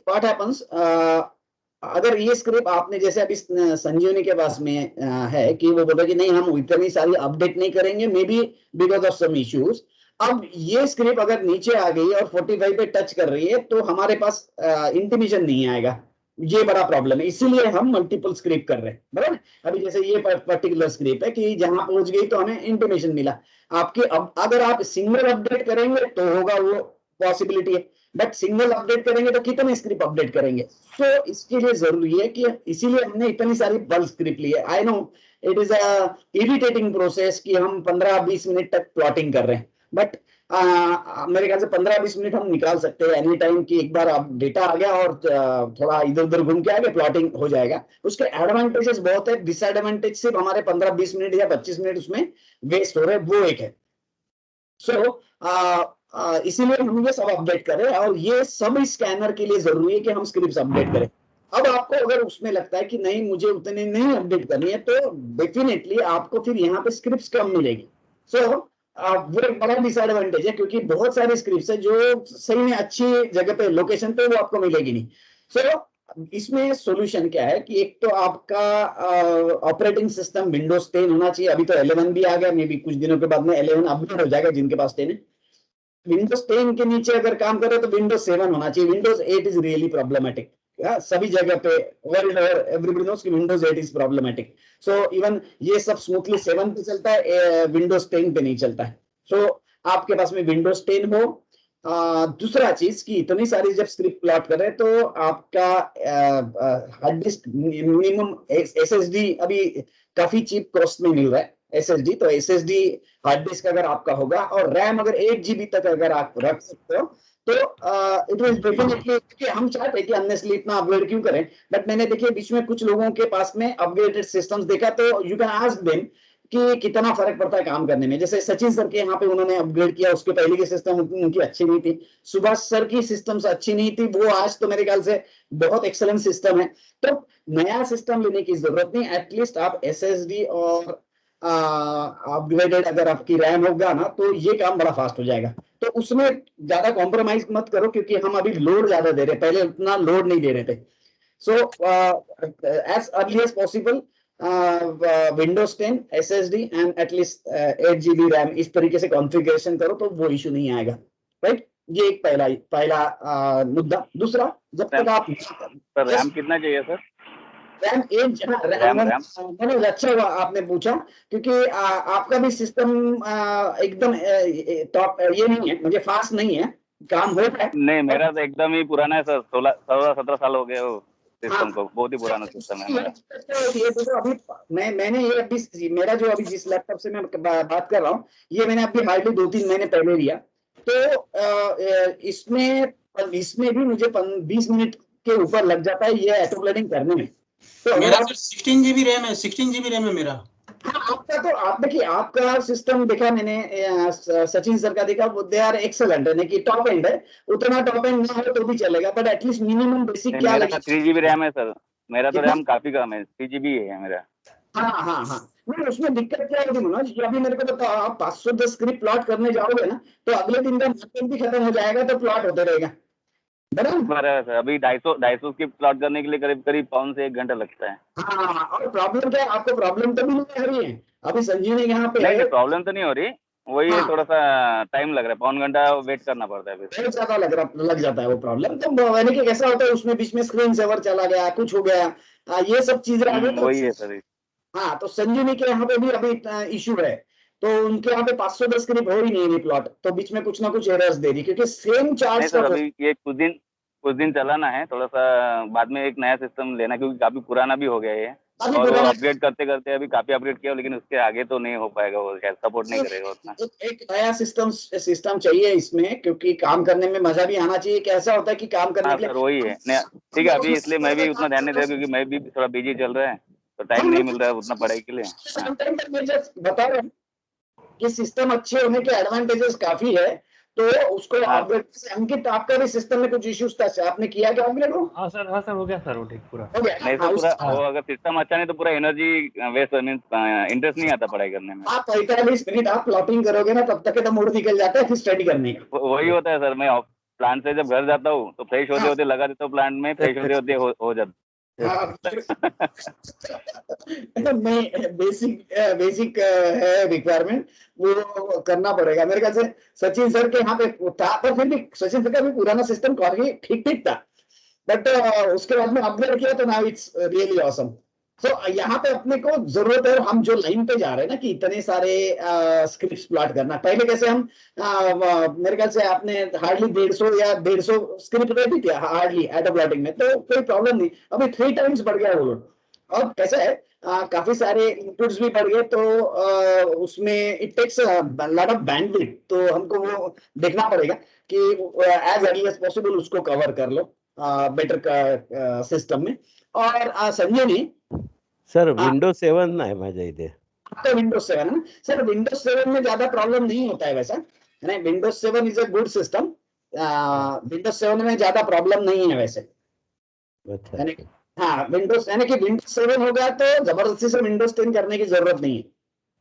What happens, अगर ये script आपने जैसे अभी संजीवनी के पास में है कि वो बोला कि नहीं हम इतनी सारी अपडेट नहीं करेंगे, maybe because of some issues. अब ये स्क्रिप्ट अगर नीचे आ गई और 45 पे टच कर रही है तो हमारे पास इंटीमेशन नहीं आएगा। ये बड़ा प्रॉब्लम है, इसीलिए हम मल्टीपल स्क्रिप्ट कर रहे हैं, बराबर। अभी जैसे ये पर्टिकुलर स्क्रिप्ट है कि जहां पहुंच गई तो हमें इंटीमेशन मिला आपके। अब अगर आप सिंगल अपडेट करेंगे तो होगा, वो पॉसिबिलिटी है, बट सिंगल अपडेट करेंगे तो कितने स्क्रिप्ट अपडेट करेंगे। तो इसके लिए जरूरी है कि, इसीलिए हमने इतनी सारी बल्क स्क्रिप्ट ली है। I know it is a irritating process कि हम 15-20 मिनट तक प्लॉटिंग कर रहे हैं, बट मेरे ख्याल से 15-20 मिनट हम निकाल सकते हैं एनी टाइम कि एक बार अब डेटा आ गया और थोड़ा इधर उधर घूम के आ गया, प्लॉटिंग हो जाएगा। उसके एडवांटेजेस बहुत है, डिसएडवांटेज सिर्फ हमारे 15-20 मिनट या 25 मिनट उसमें वेस्ट हो रहे हैं, वो एक है। सो इसीलिए हम ये सब अपडेट करें, और ये सब स्कैनर के लिए जरूरी है कि हम स्क्रिप्ट अपडेट करें। अब आपको अगर उसमें लगता है कि नहीं मुझे उतने नहीं अपडेट करनी है, तो डेफिनेटली आपको फिर यहाँ पे स्क्रिप्ट कम मिलेगी। सो वो एक बड़ा डिसएडवांटेज है, क्योंकि बहुत सारे स्क्रिप्ट है जो सही में अच्छी जगह पे लोकेशन पे वो आपको मिलेगी नहीं। सो इसमें सॉल्यूशन क्या है कि एक तो आपका ऑपरेटिंग सिस्टम विंडोज 10 होना चाहिए। अभी तो 11 भी आ गया, मे बी कुछ दिनों के बाद में 11 अपडेट हो जाएगा जिनके पास 10 है। विंडोज 10 के नीचे अगर काम करे तो विंडोज 7 होना चाहिए। विंडोज 8 इज रियली प्रॉब्लमेटिक, सभी जगह पे वर्ल्ड ओवर एवरीबॉडी नोस कि Windows 8 is problematic. So even ये सब स्मूथली 7 पे चलता है, विंडोज 10 पे नहीं चलता है। सो आपके पास में विंडोज 10 हो। दूसरा चीज कि इतनी सारी जब स्क्रिप्ट प्लॉट कर रहे हैं तो आपका हार्ड डिस्क मिनिमम एसएसडी अभी काफी चीप कॉस्ट में मिल रहा है एसएसडी। तो एसएसडी हार्ड डिस्क अगर आपका होगा और रैम अगर 8 GB तक अगर आप रख सकते हो तो इट विल डेफिनेटली। हम चाहते हैं कि अननेसली इतना अपग्रेड क्यों करें, बट मैंने देखिए बीच में कुछ लोगों के पास में अपग्रेडेड सिस्टम्स देखा, तो यू कैन आस्क देम कि कितना फर्क पड़ता है काम करने में। जैसे सचिन सर के यहाँ पे उन्होंने अपग्रेड किया, उसके पहले की सिस्टम उनकी अच्छी नहीं थी। सुभाष सर की सिस्टम्स अच्छी नहीं थी, वो आज तो मेरे ख्याल से बहुत एक्सलेंट सिस्टम है। तो नया सिस्टम लेने की जरूरत नहीं, एटलीस्ट आप एसएसडी और अपग्रेडेड अगर आपकी रैम होगा ना तो ये काम बड़ा फास्ट हो जाएगा। तो उसमें ज्यादा कॉम्प्रोमाइज मत करो, क्योंकि हम अभी लोड ज्यादा दे रहे हैं, पहले उतना लोड नहीं दे रहे थे। So as early as possible Windows 10 SSD and at least 8 GB RAM, इस तरीके से कॉन्फ़िगरेशन करो तो वो इशू नहीं आएगा, राइट। ये एक पहला मुद्दा। दूसरा, जब तक आप सर रैम कितना चाहिए सर? रैम एक रैम मैंने अच्छा हुआ आपने पूछा, क्योंकि आपका भी सिस्टम एकदम टॉप ये नहीं है, मुझे फास्ट नहीं है, काम हो रहा है। नहीं, मेरा तो एकदम ही पुराना है सर, 16-17 साल हो गए वो सिस्टम को, बहुत ही पुराना सिस्टम है मेरा। ये देखो अभी मैंने ये अभी मेरा जो अभी जिस लैपटॉप से मैं बात कर रहा हूँ, ये मैंने अभी हार्डली 2-3 महीने पहले लिया। तो इसमें भी मुझे 20 मिनट के ऊपर लग जाता है ये ऑटोप्लेटिंग करने में। तो मेरा सर 16 GB रैम है, 16 GB रैम है मेरा। हाँ, आपका तो आप देखिए, आपका सिस्टम देखा मैंने, सचिन सर का देखा, वो दे आर एक्सेलेंट है कि टॉप एंड है। उतना टॉप एंड ना हो तो भी चलेगा, बट एटलीस्ट मिनिमम बेसिक क्या लगेगा। 3 GB रैम है सर, मेरा तो रैम काफी कम है, 3 GB है मेरा। हाँ, नहीं उसमें दिक्कत क्या है मनोज, अभी मेरे को बताओ, आप 510 स्क्रिप्ट प्लॉट करने जाओगे ना तो अगले दिन का मार्केट भी खत्म हो जाएगा, तो प्लॉट होते रहेगा, बराबर। अभी 250 की प्लॉट करने के लिए करीब पौन से 1 घंटा लगता है। हाँ, और प्रॉब्लम क्या है, आपको प्रॉब्लम तभी नहीं आ रही है। अभी संजीवनी यहाँ पे नहीं, प्रॉब्लम तो नहीं हो रही, वही हाँ, थोड़ा सा टाइम लग रहा है, पौन घंटा वेट करना पड़ता है। बहुत ज्यादा लग जाता है वो प्रॉब्लम। तो यानी कि कैसा होता है, उसमें बीच में स्क्रीन सेवर चला गया, कुछ हो गया, ये सब चीजें आ गई। तो वही है सर। हाँ, तो संजीवनी के यहाँ पे भी अभी इशू है, तो उनके यहाँ पे 510 करीब हो ही नहीं प्लॉट, तो बीच में कुछ ना कुछ एरर्स दे रही, क्योंकि सेम चार्ज सर अभी ये कुछ दिन चलाना है, थोड़ा सा बाद में एक नया सिस्टम लेना, क्योंकि काफी पुराना भी हो गया है और अपग्रेड करते करते अभी काफी अपग्रेड किया, लेकिन उसके आगे तो नहीं हो पाएगा, वो शायद सपोर्ट नहीं करेगा उतना। एक नया सिस्टम चाहिए इसमें, क्योंकि काम करने में मजा भी आना चाहिए। कैसा होता है कि काम करने के लिए, सर वही है। ठीक है, अभी इसलिए मैं भी उतना ध्यान नहीं दे रहा, क्योंकि मैं भी थोड़ा बिजी चल रहा है, तो टाइम नहीं मिल रहा है उतना पढ़ाई के लिए। बता रहे हैं कि सिस्टम अच्छे होने के एडवांटेजेस काफी है, तो उसको अपग्रेड। अंकित, आपका भी सिस्टम में कुछ इश्यूज था, आपने किया क्या अपग्रेड? हाँ सर हो गया सर, वो ठीक पूरा हो गया। नहीं सर, पूरा वो अगर सिस्टम अच्छा नहीं तो पूरा एनर्जी वेस्ट, मींस इंटरेस्ट नहीं आता पढ़ाई करने में। आप 45 मिनट आप प्लॉटिंग करोगे ना, तब तक तो मूड निकल जाता है फिर स्टडी करने का। वही होता है सर, मैं प्लांट से जब घर जाता हूँ तो फ्रेश होते होते लगा देता हूँ प्लांट में, फ्रेश होते होते हो जाता। नहीं, बेसिक है रिक्वायरमेंट, वो करना पड़ेगा मेरे ख्याल से। सचिन सर के यहाँ पे था, पर फिर भी सचिन सर का भी पुराना सिस्टम काफी ठीक ठीक था, बट उसके बाद में अपग्रेड किया तो नाउ इट्स रियली ऑसम। सो यहाँ पे अपने को जरूरत है, और हम जो लाइन पे जा रहे हैं ना कि इतने सारे स्क्रिप्ट्स प्लॉट करना, पहले कैसे हम मेरे ख्याल से आपने हार्डली 150 या 150 स्क्रिप्ट रहती थी हार्डली एटो प्लॉटिंग में, तो कोई प्रॉब्लम नहीं। अभी 3 टाइम्स बढ़ गया वो लोग। अब कैसा है, काफी सारे इनपुट्स भी बढ़ गए, तो उसमें it takes lot of bandwidth, तो हमको वो देखना पड़ेगा कि एज अर्ली एज पॉसिबल उसको कवर कर लो बेटर सिस्टम में। और संजय ने सर विंडोज 7 नाही माझ्या इथे। आपका विंडोज 7 है ना सर? विंडोज 7 में ज्यादा प्रॉब्लम नहीं होता है वैसा, नहीं, Windows 7 is a good system. Windows 7 में ज्यादा प्रॉब्लम नहीं है वैसे। अच्छा यानी हाँ, विंडोज यानी कि विंडोज 7 हो गया तो जबरदस्ती से विंडोज 10 करने की जरूरत नहीं है।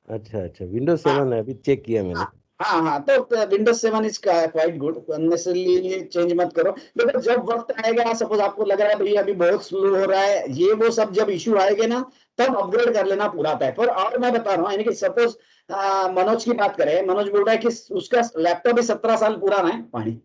अच्छा अच्छा, विंडोज 7 है, अभी चेक किया मैंने। हाँ हाँ, तो Windows 7 is quite good, unnecessarily change मत करो। लेकिन जब वक्त आएगा, सपोज आपको लग रहा है भाई अभी बहुत स्लो हो रहा है, ये वो सब जब इश्यू आएंगे ना, तब अपग्रेड कर लेना पूरा था। पर और मैं बता रहा हूँ, यानी कि सपोज मनोज की बात करें, मनोज बोल रहा है कि उसका लैपटॉप भी 17 साल पुराना है, पानी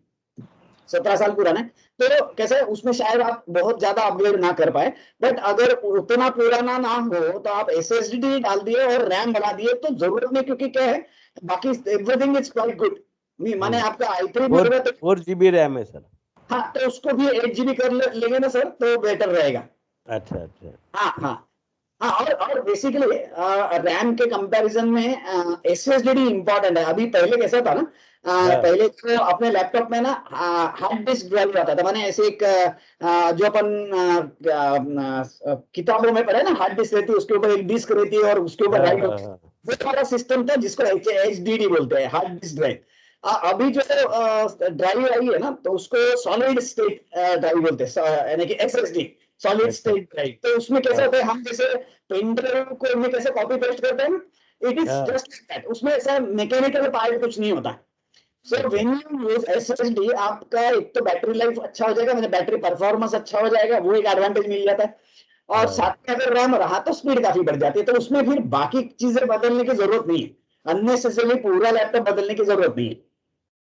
17 साल पुराना है, तो कैसे उसमें शायद आप बहुत ज्यादा अपग्रेड ना कर पाए। बट अगर उतना पुराना ना हो तो आप SSD डाल दिए और रैम बढ़ा दिए तो जरूरत नहीं, क्योंकि क्या है, बाकी एवरीथिंग इज क्वाइट गुड। नहीं माने आपका i3 भी होगा तो 4 GB रैम है सर। हाँ, तो उसको भी 8 GB कर लेंगे ना सर, तो बेटर रहेगा। अच्छा अच्छा। हाँ हाँ हाँ, और बेसिकली रैम के कंपैरिजन में SSD इंपॉर्टेंट है। अभी पहले कैसा था ना, पहले तो अपने लैपटॉप में ना हार्ड डिस्क ड्राइव आता था, माने ऐसे एक जो अपन किताबों में पढ़े ना, हार्ड डिस्क रहती है, उसके ऊपर एक डिस्क रहती है और उसके ऊपर राइट होता है, वो वाला सिस्टम था जिसको HDD बोलते हैं, हार्ड डिस्क ड्राइव। अभी जो ड्राइव आई है ना, तो उसको सॉलिड स्टेट ड्राइव बोलते हैं, यानी कि SSD, सॉलिड स्टेट ड्राइव। तो उसमें कैसा होता है, हम जैसे पेन ड्राइव को में कैसे कॉपी पेस्ट करते हैं ना, इट इज जस्ट दैट, उसमें ऐसा मैकेनिकल पार्ट कुछ नहीं होता। So when you use SSD, आपका एक तो बैटरी लाइफ अच्छा हो जाएगा, मतलब बैटरी परफॉर्मेंस अच्छा हो जाएगा, वो एक एडवांटेज मिल जाता है। और साथ में अगर रैम रहा तो स्पीड काफी बढ़ जाती है, तो उसमें फिर बाकी चीजें बदलने की जरूरत नहीं है, अननेसेसरली पूरा लैपटॉप बदलने की जरूरत नहीं है,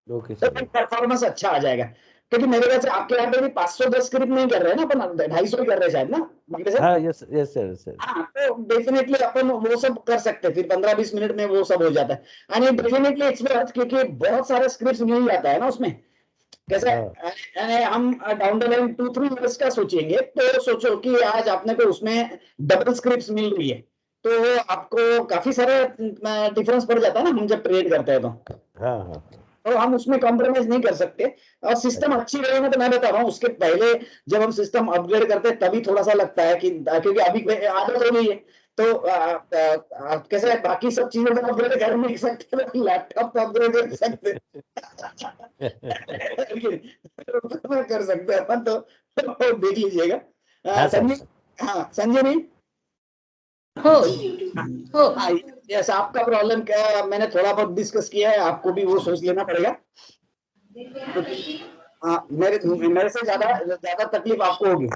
ओके तो सर। परफॉर्मेंस अच्छा आ जाएगा। क्योंकि मेरे ख्याल से आपके यहाँ पे भी 510 स्क्रिप्ट नहीं कर रहे हैं ना अपन, 250 कर रहे हैं शायद ना बाकी से। हाँ यस यस सर सर। हाँ, तो डेफिनेटली अपन वो सब कर सकते हैं, फिर 15-20 मिनट में वो सब हो जाता है। एंड डेफिनेटली इट्स वर्थ, क्योंकि बहुत सारे स्क्रिप्ट मिल जाता है ना उसमें। कैसे यानी हम डाउन द लाइन 2-3 इयर्स का सोचेंगे, तो सोचो कि आज आपने को उसमें डबल स्क्रिप्ट मिल रही है, तो आपको काफी सारे डिफरेंस पड़ जाता है ना, हम जब ट्रेड करते हैं तो। हाँ हाँ तो हम उसमें कॉम्प्रोमाइज नहीं कर सकते। और सिस्टम अच्छी रहेगा तो मैं बता रहा हूँ, उसके पहले जब हम सिस्टम अपग्रेड करते हैं तभी थोड़ा सा लगता है कि, क्योंकि अभी आदत हो गई है, तो कैसे बाकी सब चीजों को अपग्रेड कर नहीं सकते, लैपटॉप तो अपग्रेड कर सकते कर सकते हैं अपन, तो देख लीजिएगा संजय। हाँ संजय नहीं, हो हो हाँ, यस, आपका प्रॉब्लम क्या मैंने थोड़ा बहुत डिस्कस किया है, आपको भी वो सोच लेना पड़ेगा। हाँ, मेरे से ज्यादा तकलीफ आपको होगी,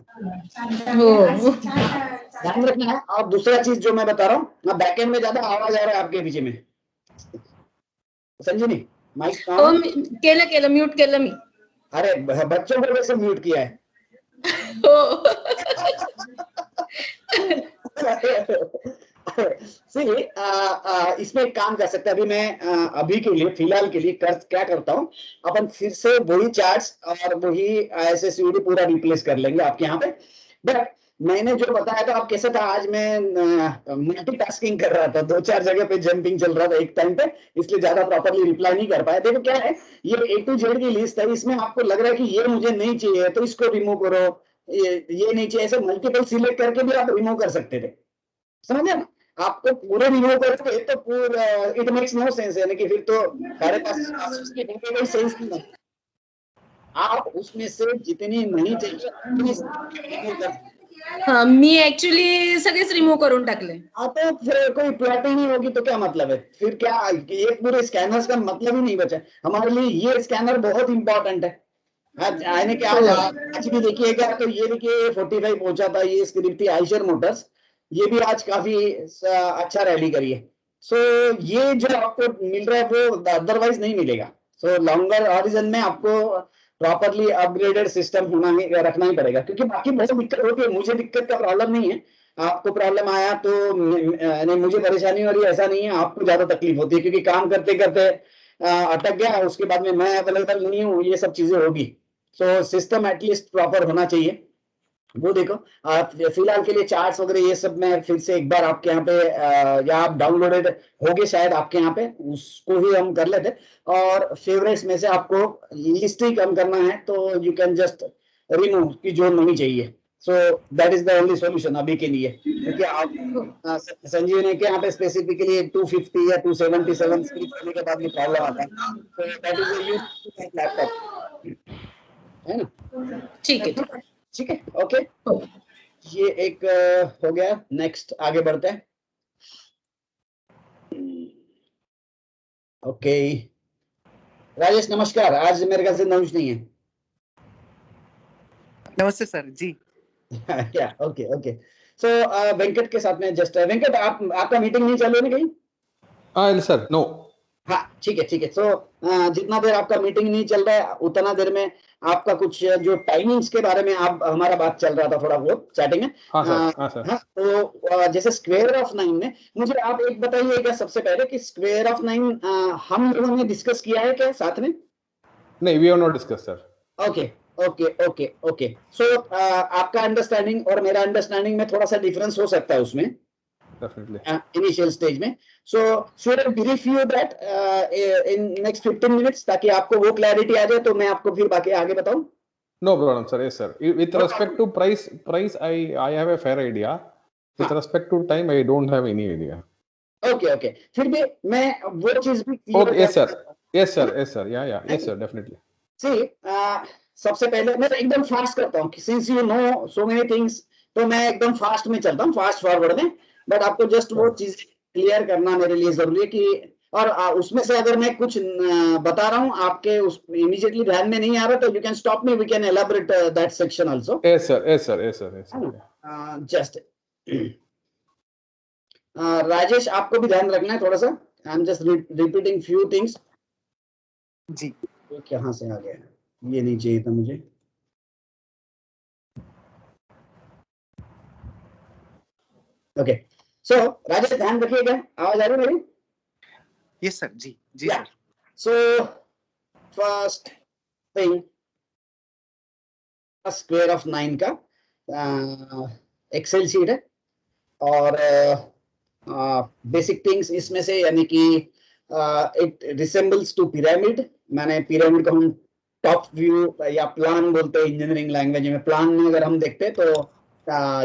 हो ध्यान रखना है। और दूसरा चीज जो मैं बता रहा हूँ, बैकएंड में ज्यादा आवाज आ रहा है आपके पीछे में, संजीनी माइक हो केलं म्यूट केलं मी। अरे बच्चों को वैसे म्यूट किया है। हो इसमें एक काम कर सकते हैं। अभी मैं अभी के लिए फिलहाल के लिए क्या करता हूँ, अपन फिर से वही चार्ट्स और वही SSUD पूरा रिप्लेस कर लेंगे आपके यहाँ पे। बट मैंने जो बताया था, आप कैसा था, आज मैं मल्टीटास्किंग कर रहा था, 2-4 जगह पे जंपिंग चल रहा था एक टाइम पे, इसलिए ज्यादा प्रॉपर्ली रिप्लाई नहीं कर पाया। देखो क्या है, ये A to Z की लिस्ट है, इसमें आपको लग रहा है कि ये मुझे नहीं चाहिए तो इसको रिमूव करो, ये नहीं चाहिए, ऐसे मल्टीपल सिलेक्ट करके भी आप रिमूव कर सकते थे, समझे ना? आपको पूरे रिमूव करोगे तो पूरा इट मेक्स नो सेंस, यानी कि फिर तो सारे पास कोई सेंस नहीं है। आप उसमें से जितनी नहीं चाहिए उतनी हाँ, मी ऍक्च्युली सगळेच रिमूव्ह करून टाकले। तो फिर कोई प्लॉटिंग नहीं होगी तो क्या मतलब है, फिर क्या ये पूरे स्कैनर्स का मतलब ही नहीं बचा। हमारे लिए ये स्कैनर बहुत इंपॉर्टेंट है, आने के आज भी देखिएगा तो ये देखिए 45 पहुंचा था, ये स्क्रिप्ट थी आइशर मोटर्स, ये भी आज काफी अच्छा रैली करी है। सो ये जो आपको मिल रहा है वो अदरवाइज नहीं मिलेगा। सो लॉन्गर हॉरिजन में आपको प्रॉपरली अपग्रेडेड सिस्टम होना ही रखना ही पड़ेगा, क्योंकि बाकी बहुत दिक्कत होती है। मुझे दिक्कत का प्रॉब्लम नहीं है, आपको प्रॉब्लम आया तो नहीं, मुझे परेशानी हो रही है ऐसा नहीं है, आपको ज्यादा तकलीफ होती है क्योंकि काम करते करते अटक गया, उसके बाद में मैं अवेलेबल नहीं हूँ, ये सब चीजें होगी। सो सिस्टम एटलीस्ट प्रॉपर होना चाहिए, वो देखो। फिलहाल के लिए चार्ट्स वगैरह ये सब मैं फिर से एक बार आपके यहाँ पे या आप डाउनलोडेड होगे शायद आपके यहाँ पे, उसको ही हम कर लेते। और फेवरेट्स में से आपको लिस्ट ही कम करना है तो यू कैन जस्ट रिमूव की जो नहीं चाहिए। So that is the only solution अभी के लिए, क्योंकि आप संजीवनी के यहाँ पे स्पेसिफिकली 250 या 277 स्क्रिप्ट करने के बाद में प्रॉब्लम आता है। So that is a use laptop, है ना? ठीक है। ठीक है, ओके। ये एक हो गया। नेक्स्ट आगे बढ़ते हैं। ओके राजेश नमस्कार, आज मेरे ख्याल से नौश नहीं है। नमस्ते सर जी। क्या ओके ओके। सो वेंकट के साथ में जस्ट वेंकट, आपका मीटिंग नहीं चालू है ना कहीं? Sir no. हाँ ठीक है ठीक है। सो जितना देर आपका मीटिंग नहीं चल रहा है उतना देर में आपका कुछ जो टाइमिंग्स के बारे में आप हमारा बात चल रहा था थोड़ा बहुत चैटिंग में। हाँ सर, हाँ सर। हाँ, तो जैसे स्क्वायर ऑफ 9 में मुझे आप एक बताइएगा सबसे पहले कि स्क्वायर ऑफ 9 हम लोगों ने डिस्कस किया है क्या साथ में? नहीं, we have not discuss sir. Okay okay okay okay. So आपका अंडरस्टैंडिंग और मेरा अंडरस्टैंडिंग में थोड़ा सा डिफरेंस हो सकता है उसमें इनिशियल स्टेज में। So should I brief you that in next 15 minutes ताकि आपको वो क्लैरिटी आ जाए, तो मैं आपको फिर बाकी आगे बताऊं। No problem, sir. Yes, sir. With respect to price, I have a fair idea. With respect to time, I don't have any idea. Okay okay, फिर भी मैं वो चीज भी Okay, yes, sir. Yes, sir. Yes, sir. Yeah, yeah. Yes, sir. Definitely. See, सबसे पहले मैं एकदम फास्ट करता हूँ, since you know so many things, तो मैं एकदम फास्ट में चलता हूँ, फास्ट फॉरवर्ड में। बट आपको जस्ट वो चीज क्लियर करना मेरे लिए जरूरी है कि, और उसमें से अगर मैं कुछ बता रहा हूँ आपके उस इमीडिएटली ध्यान में नहीं आ रहा तो you can stop me, we can elaborate that section also. Yes, sir. Yes, sir. Yes, sir. Yes, sir. Just Rajesh आपको भी ध्यान रखना है थोड़ा सा। I am just repeating few things ji. तो कहाँ से आ गया, ये नहीं चाहिए था मुझे। ओके सो राजेश ध्यान रखिएगा, आवाज आ रही है मेरी? Yes sir ji ji Yeah. Sir. So first thing, square of 9 का एक्सेल शीट है और बेसिक थिंग्स इसमें से, यानी कि इट रिसेंबल्स टू पिरामिड। मैंने पिरामिड को हम टॉप व्यू या प्लान बोलते हैं इंजीनियरिंग लैंग्वेज में। प्लान में अगर हम देखते हैं तो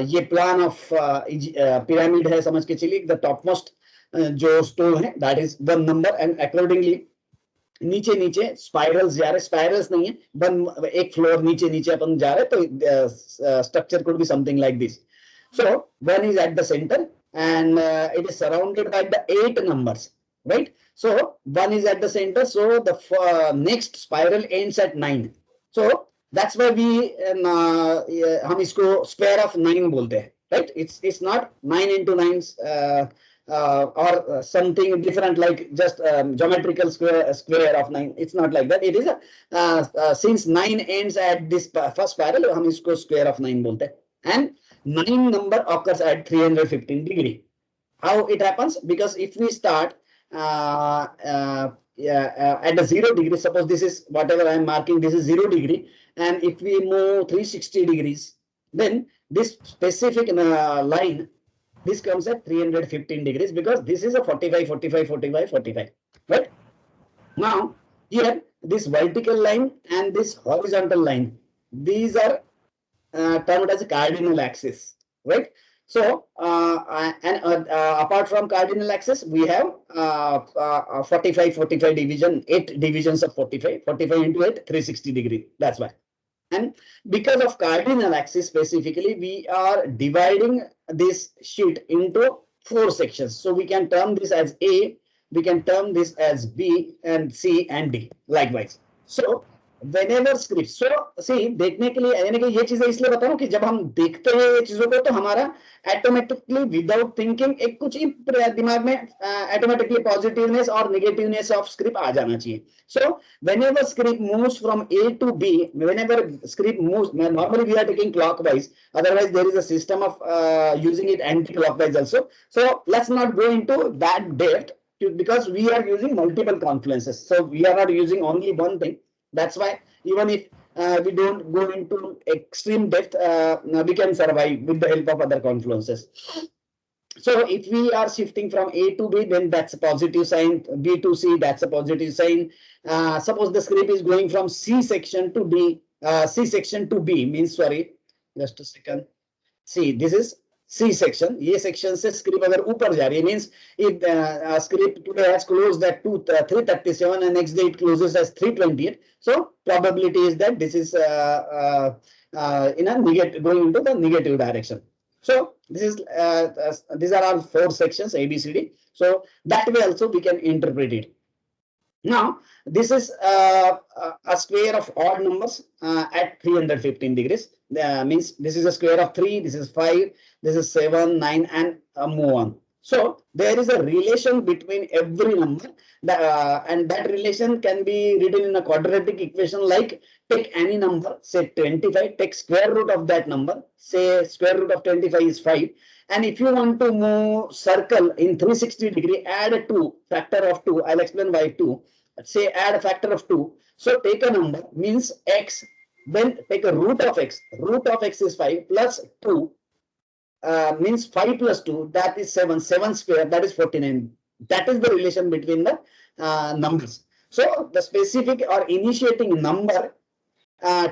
ये प्लान ऑफ पिरामिड है, समझ के चलिए। द टॉप मोस्ट जो स्टोन है that is 1 number, and accordingly नीचे नीचे स्पाइरल्स जा रहे, स्पाइरल्स नहीं है, एक फ्लोर नीचे नीचे अपन जा रहे, तो structure could be something like this. So 1 is at the center and it is surrounded by the 8 numbers, right? So 1 is at the center, so the next spiral ends at 9. So that's why we हम इसको square of 9 बोलते हैं, right? It's not 9 into 9 or something different like just geometrical square of 9. It's not like that. It is a since 9 ends at this first spiral, हम इसको square of 9 बोलते हैं, and 9 number occurs at 315 degree. How it happens? Because if we start at the 0 degree, suppose this is whatever I am marking, this is 0 degree, and if we move 360 degrees, then this specific line, this comes at 315 degrees, because this is a 45, 45, 45, 45, right? Now, here, this vertical line and this horizontal line, these are termed as a cardinal axis, right? So, apart from cardinal axis, we have 45, 45 division, 8 divisions of 45, 45 into 8, 360 degree, that's why. And because of cardinal axis specifically, we are dividing this sheet into 4 sections. So we can term this as A, we can term this as B and C and D likewise. So whenever script, so see, देखने के लिए यानी कि ये चीजें इसलिए बता रहा हूँ कि जब हम देखते हैं ये चीजों को तो हमारा ऑटोमेटिकली विदाउट थिंकिंग एक कुछ ही दिमाग में ऑटोमेटिकली पॉजिटिवनेस और नेगेटिवनेस ऑफ स्क्रिप्ट आ जाना चाहिए. So whenever script moves from A to B, whenever script moves, normally we are taking clockwise, otherwise there is a system of using it anti-clockwise also. So let's not go into that depth because we are using multiple confluences. So we are not using only one thing. That's why even if we don't go into extreme depth, we can survive with the help of other confluences. So if we are shifting from A to B, then that's a positive sign. B to C, that's a positive sign. Suppose the script is going from C section to D, C section to B means, sorry, just a second. See, this is C section. ये section से script अगर ऊपर जा रही है means if script today has closed at 337 and next day it closes as 328. So probability is that this is in a negative, going into the negative direction. So this is these are all 4 sections A, B, C, D. So that way also we can interpret it. Now this is a square of odd numbers at 315 degrees. Means this is a square of 3, this is 5, this is 7, 9, and move on. So there is a relation between every number, and that relation can be written in a quadratic equation like take any number, say 25, take square root of that number, say square root of 25 is 5. And if you want to move circle in 360 degree, add a 2, factor of 2. I'll explain why 2. Say add a factor of 2. So take a number means x, then take a root of x. Root of x is 5 plus 2 means 5 plus 2, that is 7. 7 square, that is 49. That is the relation between the numbers. So the specific or initiating number,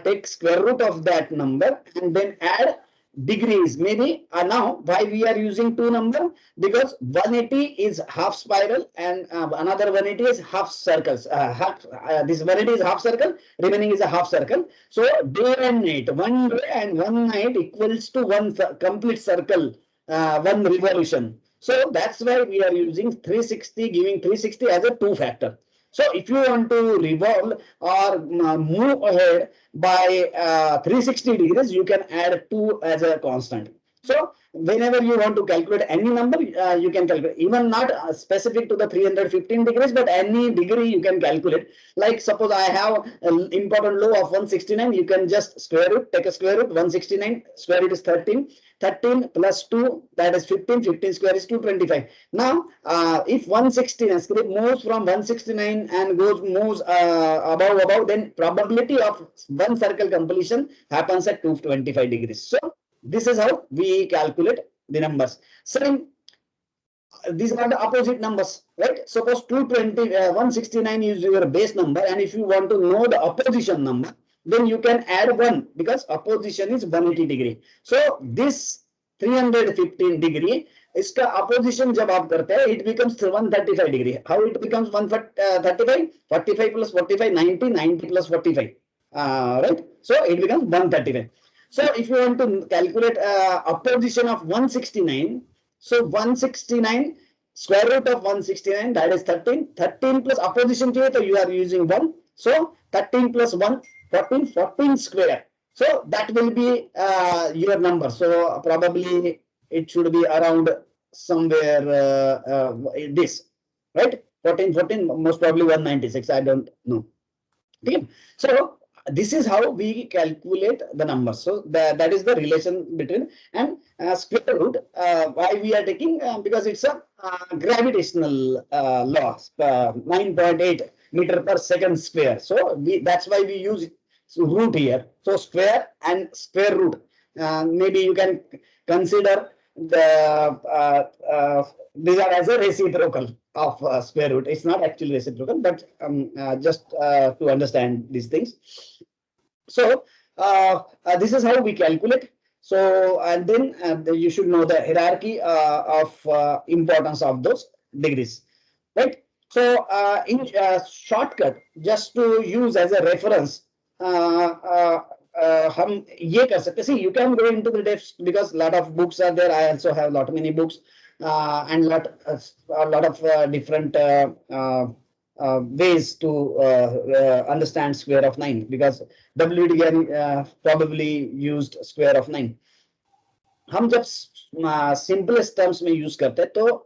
take square root of that number and then add degrees. Maybe now why we are using 2 number, because 180 is half spiral and another 180 is half circles. This 180 is half circle, remaining is a half circle. So day and night, 1 day and 1 night equals to 1 complete circle, 1 revolution. So that's why we are using 360, giving 360 as a 2 factor. So if you want to revolve or move ahead by 360 degrees, you can add 2 as a constant. So whenever you want to calculate any number, you can calculate, even not specific to the 315 degrees, but any degree you can calculate. Like suppose I have an important low of 169, you can just square root, take a square root, 169, square root is 13. 13 plus 2, that is 15, 15 square is 225. Now, if 169 script moves from 169 and moves above, then probability of one circle completion happens at 225 degrees. So this is how we calculate the numbers. So these are the opposite numbers, right? Suppose 169 is your base number, and if you want to know the opposition number, then you can add 1 because opposition is 180 degree. So this 315 degree, इसका opposition जब आप करते हैं, it becomes 135 degree. How it becomes 135? 45 plus 45, 90, 90 plus 45, right? So it becomes 135. So if you want to calculate opposition of 169, so 169 square root of 169, that is 13. 13 plus opposition to it, so you are using 1. So 13 plus 1, 14, 14 square. So that will be your number. So probably it should be around somewhere this, right? 14, 14, most probably 196. I don't know. Okay. So this is how we calculate the number. So that is the relation between, and square root. Why we are taking? Because it's a gravitational law, 9.8 meter per second square. So that's why we use root here. So square and square root. Maybe you can consider the these are as a reciprocal of square root. It's not actually reciprocal, but just to understand these things. So this is how we calculate. So and then you should know the hierarchy of importance of those degrees, right? So in shortcut, just to use as a reference, हम ये कर सकते. See, you can go into the depths because a lot of books are there. I also have many books and a lot of different ways to understand square of 9 because WDN probably used square of 9. हम जब simplest terms में use करते हैं तो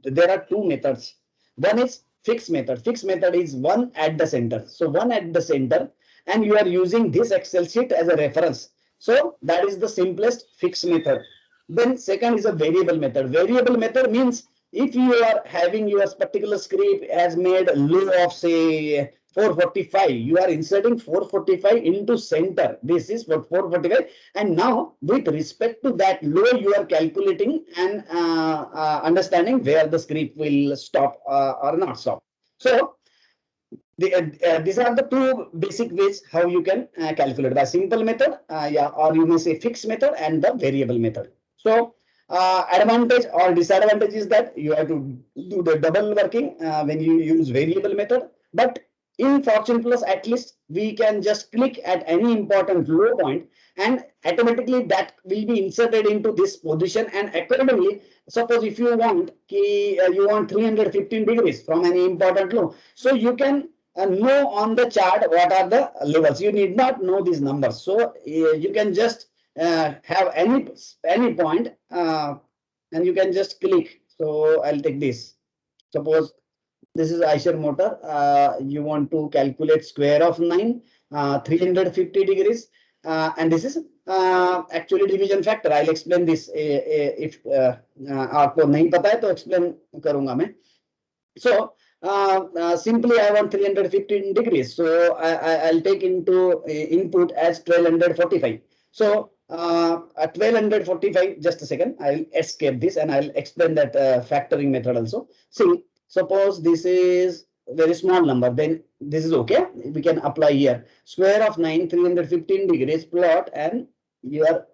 there are two methods. One is fixed method. Fixed method is one at the center. So one at the center, and you are using this Excel sheet as a reference. So that is the simplest fixed method. Then second is a variable method. Variable method means if you are having your particular script has made low of say 445, you are inserting 445 into center. This is what 445, and now with respect to that low, you are calculating and understanding where the script will stop or not stop. So these are the two basic ways how you can calculate the simple method, or you may say fixed method and the variable method. So advantage or disadvantage is that you have to do the double working when you use variable method, but in Fortune Plus, at least we can just click at any important low point and automatically that will be inserted into this position, and accordingly, suppose if you want you want 315 degrees from any important low, so you can know on the chart what are the levels. You need not know these numbers, so you can just have any point and you can just click. So I'll take this. Suppose this is Eicher motor. You want to calculate square of 9, 350 degrees, and this is actually division factor. I'll explain this if आपको नहीं पता है तो explain करूँगा मैं. So simply I want 315 degrees. So I'll take into input as 1245. So 1245. Just a second. I'll escape this and I'll explain that factoring method also. See. Suppose this is very small number, then this is okay. We can apply here. Square of 9, 315 degrees plot, and you are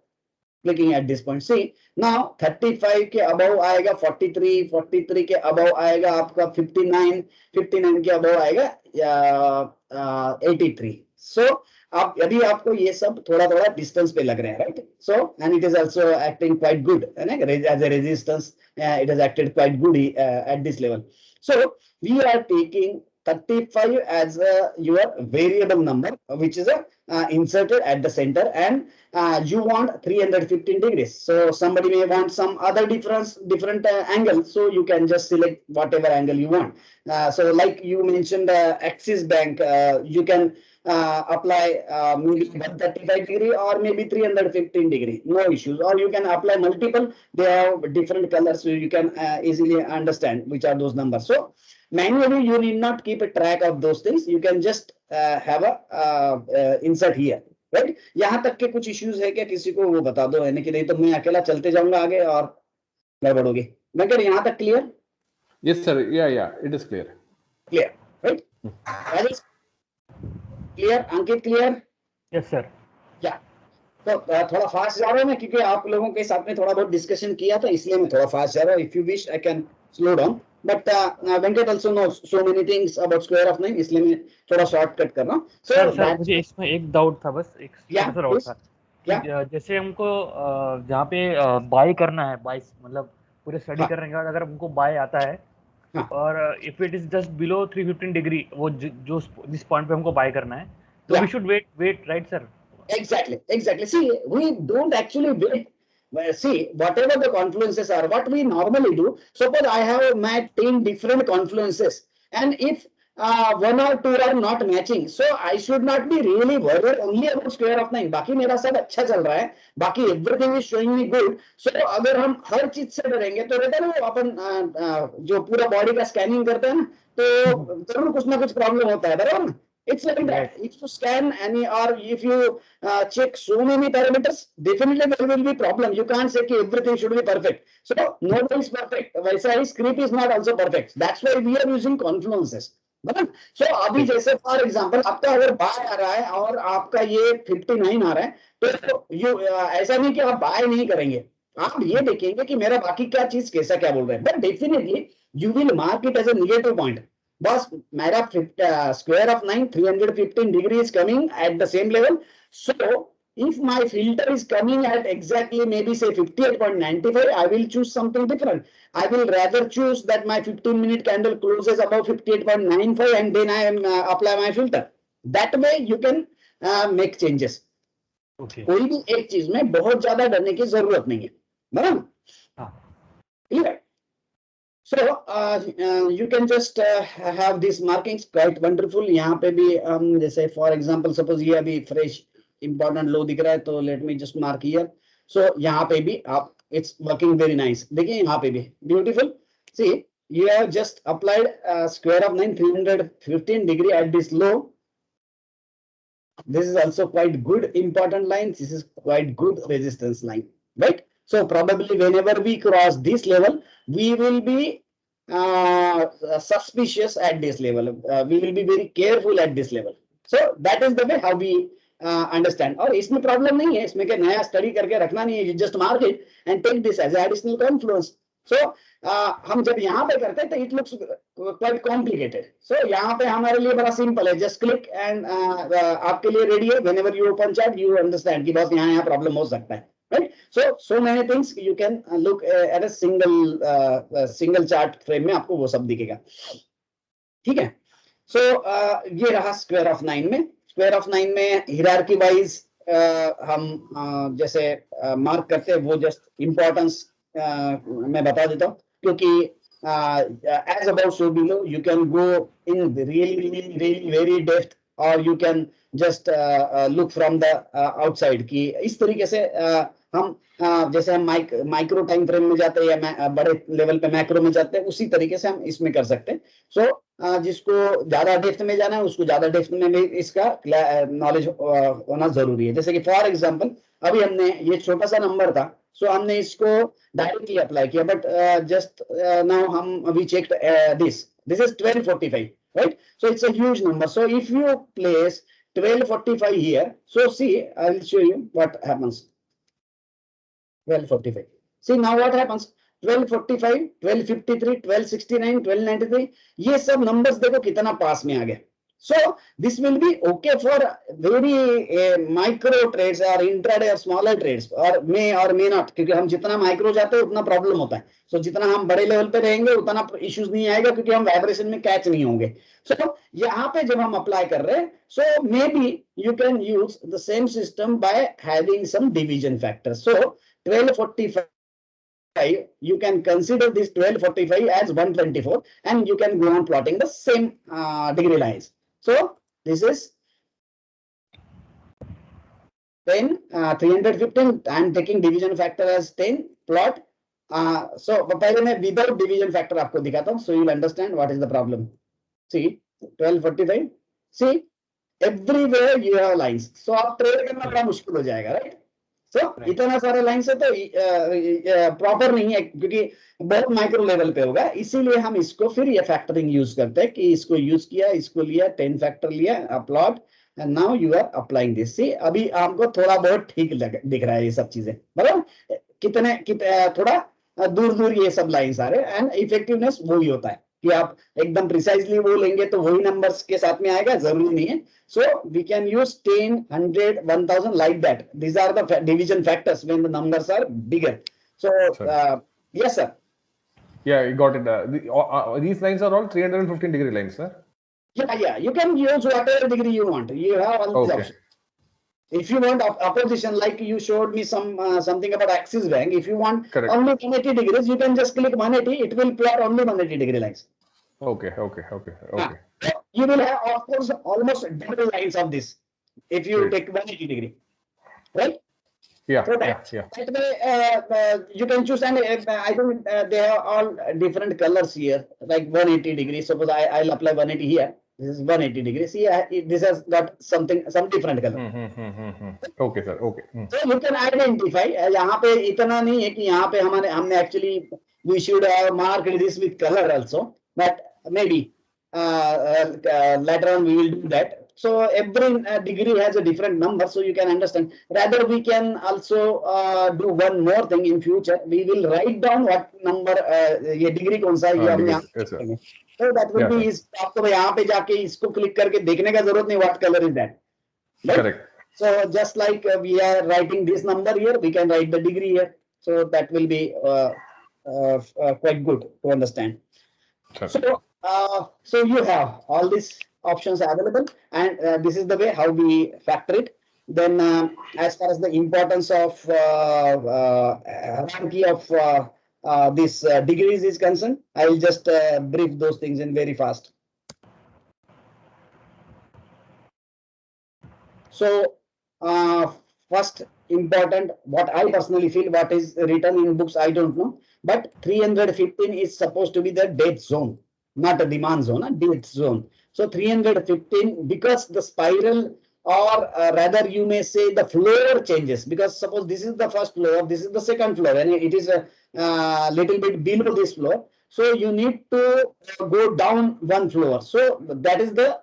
clicking at this point. See, now 35 के above आएगा 43, 43 के above आएगा आपका 59, 59 के above आएगा 83. So आप यदि आपको ये सब थोड़ा थोड़ा डिस्टेंस पे लग रहे हैं, right? So and it is also acting quite good as a resistance. It has acted quite good at this level. So we are taking 35 as your variable number, which is inserted at the center, and you want 315 degrees. So somebody may want some other different angle, so you can just select whatever angle you want. So like you mentioned Axis Bank, you can apply maybe 135 degree or maybe 315 degree, no issues. Or you can apply multiple, they have different colors, so you can easily understand which are those numbers. So manually you need not keep a track of those things, you can just have a insert here, right? यहाँ तक के कुछ issues है क्या, किसी को वो बता दो, यानी कि नहीं तो मैं अकेला चलते जाऊंगा आगे और गड़बड़ होगी. वेंकट यहाँ तक clear? Yes sir, yeah, it is clear. Clear, right? Rajesh? Clear? Ankit clear? Yes sir. Yeah. तो थोड़ा फास्ट जा रहा हूँ मैं क्योंकि आप लोगों के साथ में थोड़ा बहुत डिस्कशन किया था, इसलिए मैं थोड़ा फास्ट जा रहा हूँ. If you wish, I can slow down. But Venkat also knows so many things about square of 9, इसलिए मैं थोड़ा शॉर्टकट कर रहा हूँ. सर मुझे इसमें एक डाउट था, बस एक छोटा सा डाउट था. जैसे हमको जहाँ पे बाय करना है, बाय मतलब पूरे स्टडी करने के बाद अगर हमको बाय आता है और if it is just below 315 degree, वो जो जिस पॉइंट पे हमको बाय करना है, तो we should wait right sir? Exactly. See, we don't actually wait. See, whatever the confluences are, what we normally do, suppose I have met 10 different confluences, and if one or two are not matching, so I should not be really worried only about square of 9. बाकी मेरा सब अच्छा चल रहा है, बाकी everything is showing me good. So अगर हम हर चीज से डरेंगे तो रहता है ना, अपन जो पूरा बॉडी का स्कैनिंग करते हैं ना, तो जरूर कुछ ना कुछ प्रॉब्लम होता है, बराबर ना? It's like that. If you scan any or if you check so many parameters, definitely there will be problem. You can't say that everything should be perfect. So nobody is perfect. वैसा ही script is not also perfect. That's why we are using confluences. मतलब so अभी जैसे for example आपका अगर buy आ रहा है और आपका ये 59 आ रहा है, तो ऐसा नहीं कि आप buy नहीं करेंगे, आप ये देखेंगे कि मेरा बाकी क्या चीज कैसा क्या बोल रहा है. But definitely you will mark it as a negative point. बस मेरा square of 9, 315 degree is coming at the same level. So if my filter is coming at exactly maybe say 58.95, I will choose something different. I will rather choose that my 15-minute candle closes above 58.95 and then I am apply my filter. That way you can make changes. Okay. कोई भी एक चीज में बहुत ज्यादा डरने की जरूरत नहीं है, बराबर? Clear? So you can just have these markings, quite wonderful. यहाँ पे भी हम जैसे for example suppose ये अभी fresh important low दिख रहा है, तो let me just mark here. So यहाँ पे भी आप it's working very nice. देखिए यहाँ पे भी beautiful. See, you have just applied square of 9 315 degree at this low. This is also quite good important line. This is quite good resistance line, right? So probably whenever we cross this level, we will be suspicious at this level. We will be very careful at this level. So that is the way how we understand. और इसमें problem नहीं है, इसमें क्या नया study करके रखना नहीं है. You just mark it and take this as additional confluence. So हम जब यहाँ पे करते हैं तो it looks quite complicated. So यहाँ पे हमारे लिए बड़ा simple है. Just click and आपके लिए ready है. Whenever you open chart, you understand कि बस यहाँ problem हो सकता है. Right? So many things you can look at a single chart frame में आपको वो सब दिखेगा. ठीक है? So ये रहा square of 9 में. Square of 9 में hierarchy wise हम जैसे mark करते हैं वो just importance मैं बता देता हूँ, क्योंकि as above so below, you can go in really very depth, or you can just look from the outside कि इस तरीके से हम जैसे हम माइक्रो टाइम फ्रेम में जाते हैं या बड़े लेवल पे मैक्रो में जाते हैं, उसी तरीके से हम इसमें कर सकते हैं. सो जिसको ज्यादा डेप्थ में जाना है उसको ज्यादा डेप्थ में भी इसका नॉलेज होना जरूरी है. जैसे कि फॉर एग्जांपल अभी हमने ये छोटा सा नंबर था, सो हमने इसको डायरेक्टली अप्लाई किया, बट जस्ट नाउ हम we checked this is 1245, right? So it's a huge number. So if you place 1245 here, so see, I will show you what happens. 1245. See now what happens. 1245, 1253, 1269, 1293. ये सब numbers देखो कितना पास में आ गया. So this will be okay for very micro trades or intraday or smaller trades, or may not, क्योंकि हम जितना micro जाते हैं उतना problem होता है. So जितना हम बड़े level पे रहेंगे उतना issues नहीं आएगा, क्योंकि हम vibration में catch नहीं होंगे. So यहाँ पे जब हम apply कर रहे हैं, so maybe you can use the same system by having some division factors. So 1245, you can consider this 1245 as 124, and you can go on plotting the same degree lines. So this is 10, 315. I am taking division factor as 10. Plot. So पहले मैं without division factor आपको दिखाता हूँ, so you will understand what is the problem. See 1245. See everywhere you have lines. So आप trade करना बड़ा मुश्किल हो जाएगा, right? So इतना सारे लाइन से तो प्रॉपर नहीं है, क्योंकि बहुत माइक्रो लेवल पे होगा. इसीलिए हम इसको फिर ये फैक्टरिंग यूज करते हैं कि इसको यूज किया, इसको लिया, 10 फैक्टर लिया, plot, and now you are applying this. See अभी आपको थोड़ा बहुत ठीक दिख रहा है ये सब चीजें, बराबर? कितने थोड़ा दूर ये सब लाइन्स आ रहे हैं, एंड इफेक्टिवनेस वही होता है कि आप एकदम प्रिसाइजली वो लेंगे तो वही नंबर्स के साथ में आएगा, जरूरी नहीं है. So we can use 10, 100, 1000 like that. These are the division factors when the numbers are bigger. So yes sir. Yeah, you got it. These lines are all 315 degree lines, sir. Yeah. You can use whatever degree you want. You have all these options. If you want opposition, like you showed me something about Axis Bank, if you want only 180 degrees, you can just click 180. It will plot only 180 degree lines. Okay. You will have, of course, almost double lines of this if you take 180 degree, right? Yeah. So that way, you can choose, and I think they have all different colors here, like 180 degrees. Suppose I'll apply 180 here. This is 180 degrees. See, this has got some different color. Okay, sir. Okay. So you can identify. यहाँ पे इतना नहीं है कि यहाँ पे हमने actually we should have marked this with color also, but maybe later on we will do that. So every degree has a different number, so you can understand. Rather, we can also do one more thing in future. We will write down what number ये degree कौन सा है ये हम यहाँ. So that will be आपको यहाँ पे जाके इसको क्लिक करके देखने का जरूरत नहीं what color is that. Correct. So just like we are writing this number here, we can write the degree here. So that will be quite good to understand. Sure. So you have all these options available, and this is the way how we factor it. Then as far as the importance of hierarchy of this degrees is concerned, I will just brief those things in very fast. So first important, what I personally feel, what is written in books, I don't know, but 315 is supposed to be the death zone, not a demand zone, a death zone. So 315, because the spiral, or rather you may say the floor changes, because suppose this is the first floor, this is the second floor, and it is a little bit below this floor. So you need to go down one floor. So that is the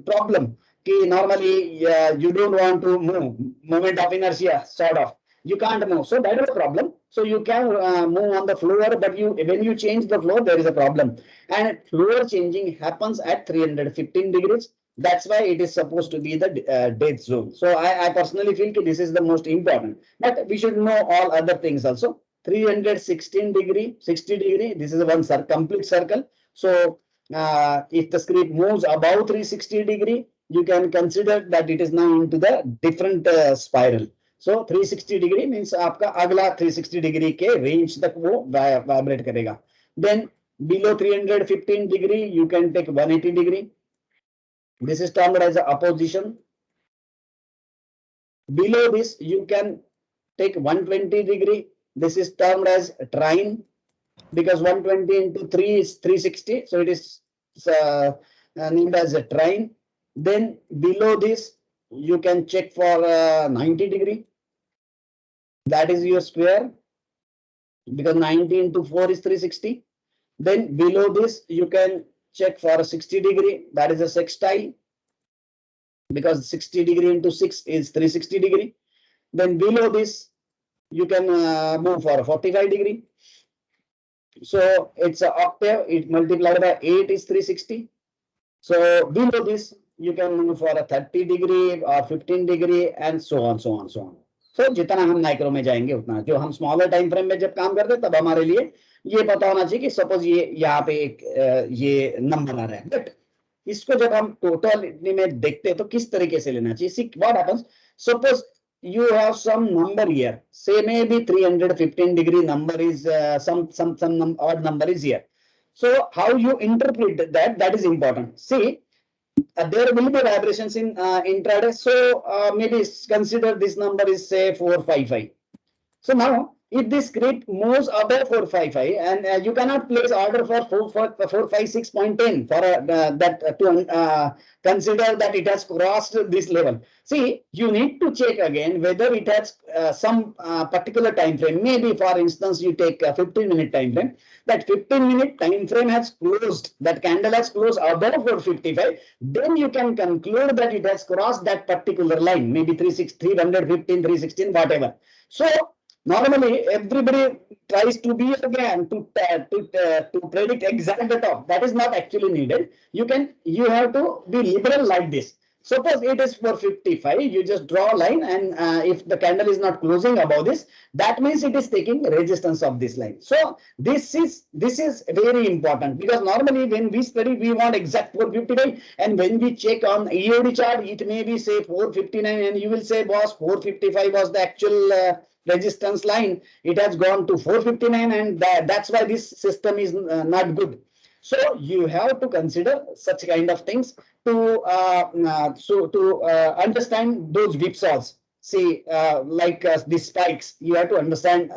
problem. Normally you don't want to move, moment of inertia, sort of. You can't move. So that is a problem. So you can move on the floor, but when you change the floor, there is a problem. And floor changing happens at 315 degrees. That's why it is supposed to be the death zone. So I personally feel that this is the most important. But we should know all other things also. 316 degree, 60 degree, this is one complete circle. So if the script moves above 360 degree, you can consider that it is now into the different spiral. So 360 degree means आपका अगला 360 degree के range तक वो vibrate करेगा. Then below 315 degree, you can take 180 degree. This is termed as a opposition. Below this, you can take 120 degree. This is termed as trine, because 120 into 3 is 360. So it is named as a trine. Then below this, you can check for 90 degree. That is your square, because 90 into 4 is 360. Then below this, you can check for 60 degree. That is a sextile, because 60 degree into 6 is 360 degree. Then below this, you can move for 45 degree. So it's an octave. It multiplied by 8 is 360. So below this, you can move for a 30 degree or 15 degree and so on, so on, so on. So जितना हम micro में जाएंगे उतना, जो हम smaller time frame में जब काम करते हैं तब हमारे लिए ये पता होना चाहिए कि सपोज ये यहाँ पे एक ये नंबर आ रहा है, बट इसको जब हम टोटल में देखते हैं तो किस तरीके से लेना चाहिए. See what happens, suppose you have some number here, say maybe 315 degree number is some odd number is here. So how you interpret that is important. See, there will be vibrations in intraday. So maybe consider this number is say 455. So now if this script moves above 455, and you cannot place order for 456.10 for that to consider that it has crossed this level. See, you need to check again whether it has some particular time frame. Maybe for instance, you take a 15-minute time frame. That 15-minute time frame has closed, that candle has closed above 455. Then you can conclude that it has crossed that particular line, maybe 315, 316, whatever. So normally, everybody tries to be again to predict exact the top. That is not actually needed. You have to be liberal like this. Suppose it is 455, you just draw a line, and if the candle is not closing above this, that means it is taking resistance of this line. So this is very important, because normally when we study, we want exact 455, and when we check on EOD chart, it may be say 459, and you will say, boss, 455 was the actual resistance line. It has gone to 459, and that's why this system is not good. So you have to consider such kind of things to understand those whipsaws. See, like these spikes, you have to understand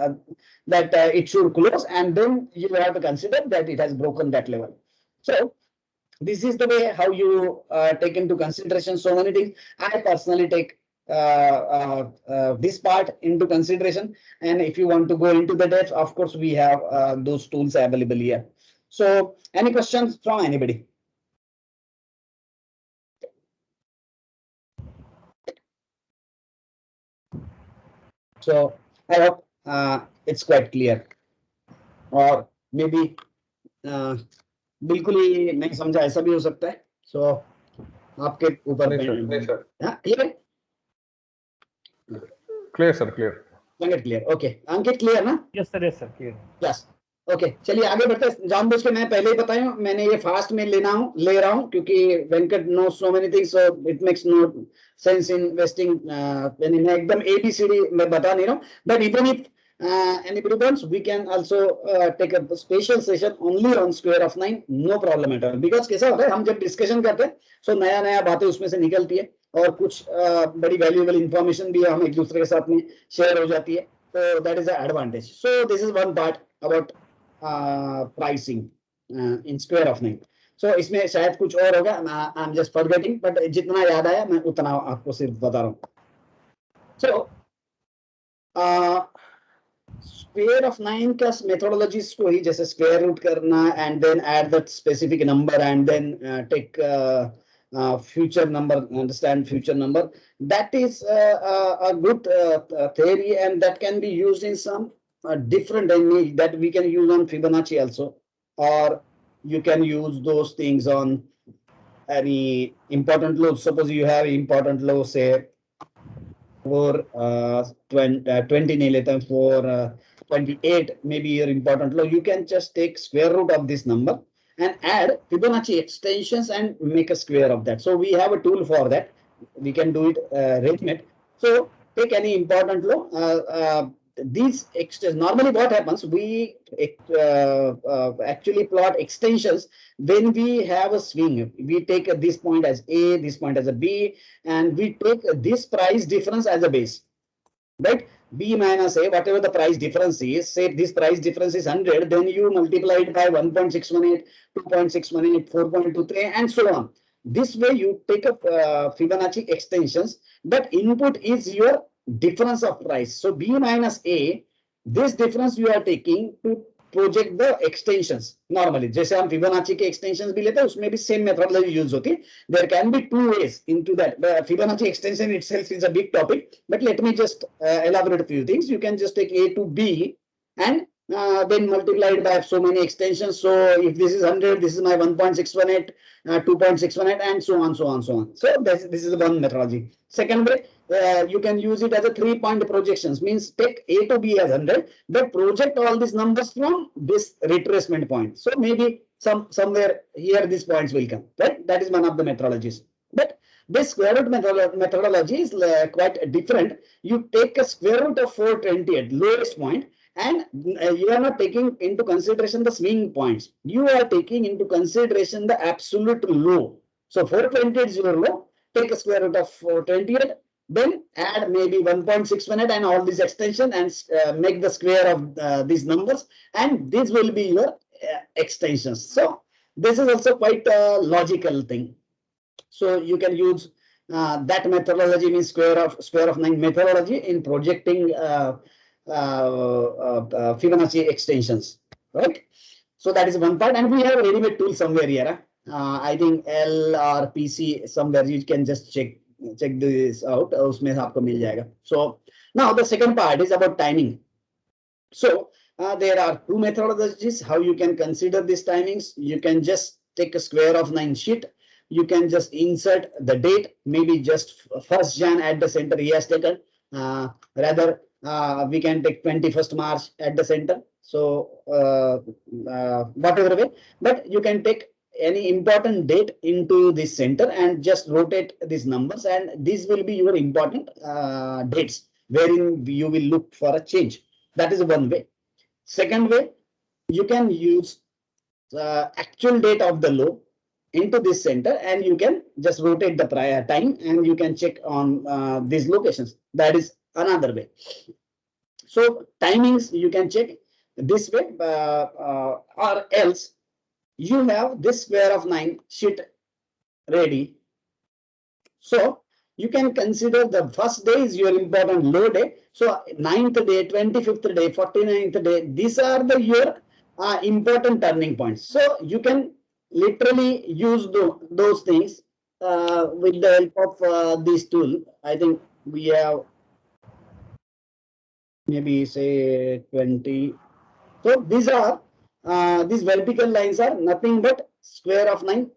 that it should close, and then you have to consider that it has broken that level. So this is the way how you take into consideration so many things. I personally take this part into consideration, and if you want to go into the depth, of course we have those tools available here. So any questions from anybody? So I hope it's quite clear, or maybe बिल्कुल ही नहीं समझा, ऐसा भी हो सकता है. So आपके ऊपर नहीं सर. हाँ, clear है? Clear, sir. Clear. Venkat clear. Okay. Ankit clear ना? Yes sir, yes sir, clear. Yes. Okay चलिए आगे बढ़ते हैं। जानबूझ के मैं पहले ही बताया मैंने ये फास्ट में ले रहा हूँ क्योंकि Venkat know so many things so it makes no sense investing. मैं एकदम ABCD मैं बता नहीं रहा हूँ but even if anybody wants we can also take a special session only on square of 9 no problem at all because कैसा होता है हम जब डिस्कशन करते हैं सो नया नया बातें उसमें से निकलती है और कुछ बड़ी वैल्यूएबल इंफॉर्मेशन भी हम एक दूसरे के साथ में शेयर हो जाती है तो that is advantage. So this is one part about pricing in square of 9. So इसमें शायद कुछ और होगा आई एम जस्ट फॉरगेटिंग बट जितना याद आया मैं उतना आपको सिर्फ बता रहा हूँ। So square of 9 का methodologies को ही जैसे square root करना and then add that specific number and then take future number, understand future number, that is a good theory and that can be used in some different technique that we can use on Fibonacci also, or you can use those things on any important low. Suppose you have important low say for 20 नहीं लेते हैं for 28 maybe your important low, you can just take square root of this number and add Fibonacci extensions and make a square of that. So we have a tool for that. We can do it ready-made. So take any important low. These extensions, normally what happens, we actually plot extensions when we have a swing. We take this point as A, this point as a B, and we take this price difference as a base, right? B minus A, whatever the price difference is, say this price difference is 100, then you multiply it by 1.618, 2.618, 4.23, and so on. This way you take up Fibonacci extensions, but input is your difference of price. So B minus A, this difference you are taking to project the extensions. Normally, जैसे हम Fibonacci के extensions भी लेते हैं, उसमें भी same methodology use होती है. There can be two ways into that. The Fibonacci extension itself is a big topic, but let me just elaborate a few things. You can just take A to B and then multiply it by so many extensions. So if this is 100, this is my 1.618, 2.618, and so on, so on, so on. So this is one methodology. Second way, you can use it as a 3-point projections, means take A to B as 100, but project all these numbers from this retracement point. So maybe somewhere here these points will come, right? That is one of the methodologies. But this square root methodology is quite different. You take a square root of 420 at lowest point, and you are not taking into consideration the swing points. You are taking into consideration the absolute low. So 428 is your low. Take a square root of 428, then add maybe 1.618 and all these extension and make the square of these numbers, and this will be your extensions. So this is also quite a logical thing. So you can use that methodology, means square of 9 methodology in projecting Fibonacci extensions, right? So that is one part, and we have a ready-made tool somewhere here. I think L or PC somewhere. You can just check this out. उसमें आपको मिल जाएगा. So now the second part is about timing. So there are two methodologies how you can consider these timings. You can just take a square of 9 sheet. You can just insert the date, maybe just 1st Jan at the center he has taken. Rather, we can take 21st March at the center. So whatever way, but you can take any important date into this center and just rotate these numbers, and these will be your important dates wherein you will look for a change. That is one way. Second way, you can use actual date of the low into this center, and you can just rotate the prior time and you can check on these locations. That is another way. So timings you can check this way, or else you have this square of 9 sheet ready. So you can consider the first day is your important low day. So 9th day, 25th day, 49th day, these are the your important turning points. So you can literally use those things with the help of this tool. I think we have maybe say 20. So these are these vertical lines are nothing but square of 9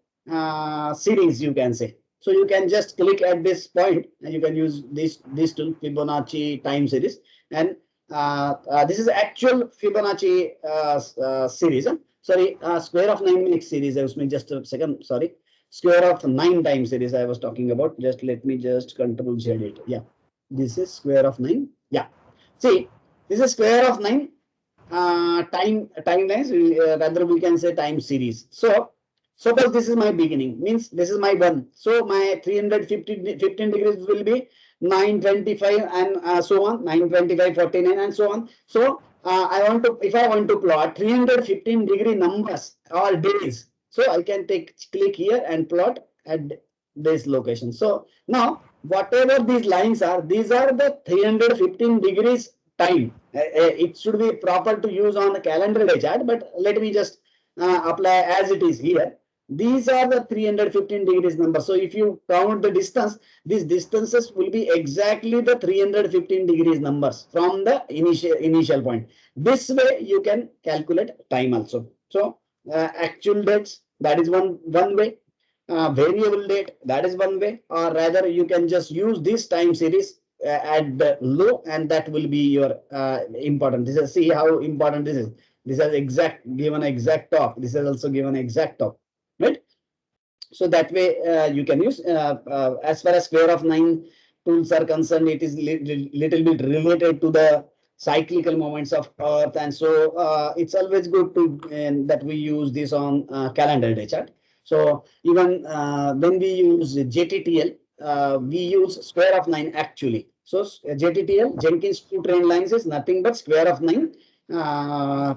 series, you can say. So you can just click at this point and you can use these two Fibonacci time series. And this is actual Fibonacci series. Sorry, square of 9 minute series. I was just a second. Sorry, square of 9 time series I was talking about. Just let me just Control Z it. Yeah, this is square of 9. Yeah, see, this is square of 9 timelines. Rather, we can say time series. So suppose this is my beginning, means this is my 1. So my 315 degrees will be 925 and so on, 925, 49 and so on. So if I want to plot 315 degree numbers or days, so I can click here and plot at this location. So now whatever these lines are, these are the 315 degrees time. It should be proper to use on the calendar day chart, but let me just apply as it is here. These are the 315 degrees number. So if you count the distance, these distances will be exactly the 315 degrees numbers from the initial point. This way you can calculate time also. So actual dates, that is one way. Variable date, that is one way. Or rather, you can just use this time series at the low, and that will be your important. This is, see how important this is. This has given exact top. This is also given exact top. Right? So that way you can use. As far as square of 9 tools are concerned, it is little bit related to the cyclical moments of Earth, and so it's always good to that we use this on calendar day chart. So even when we use JTTL, we use square of 9 actually. So JTTL, Jenkins 2 trend lines, is nothing but square of 9.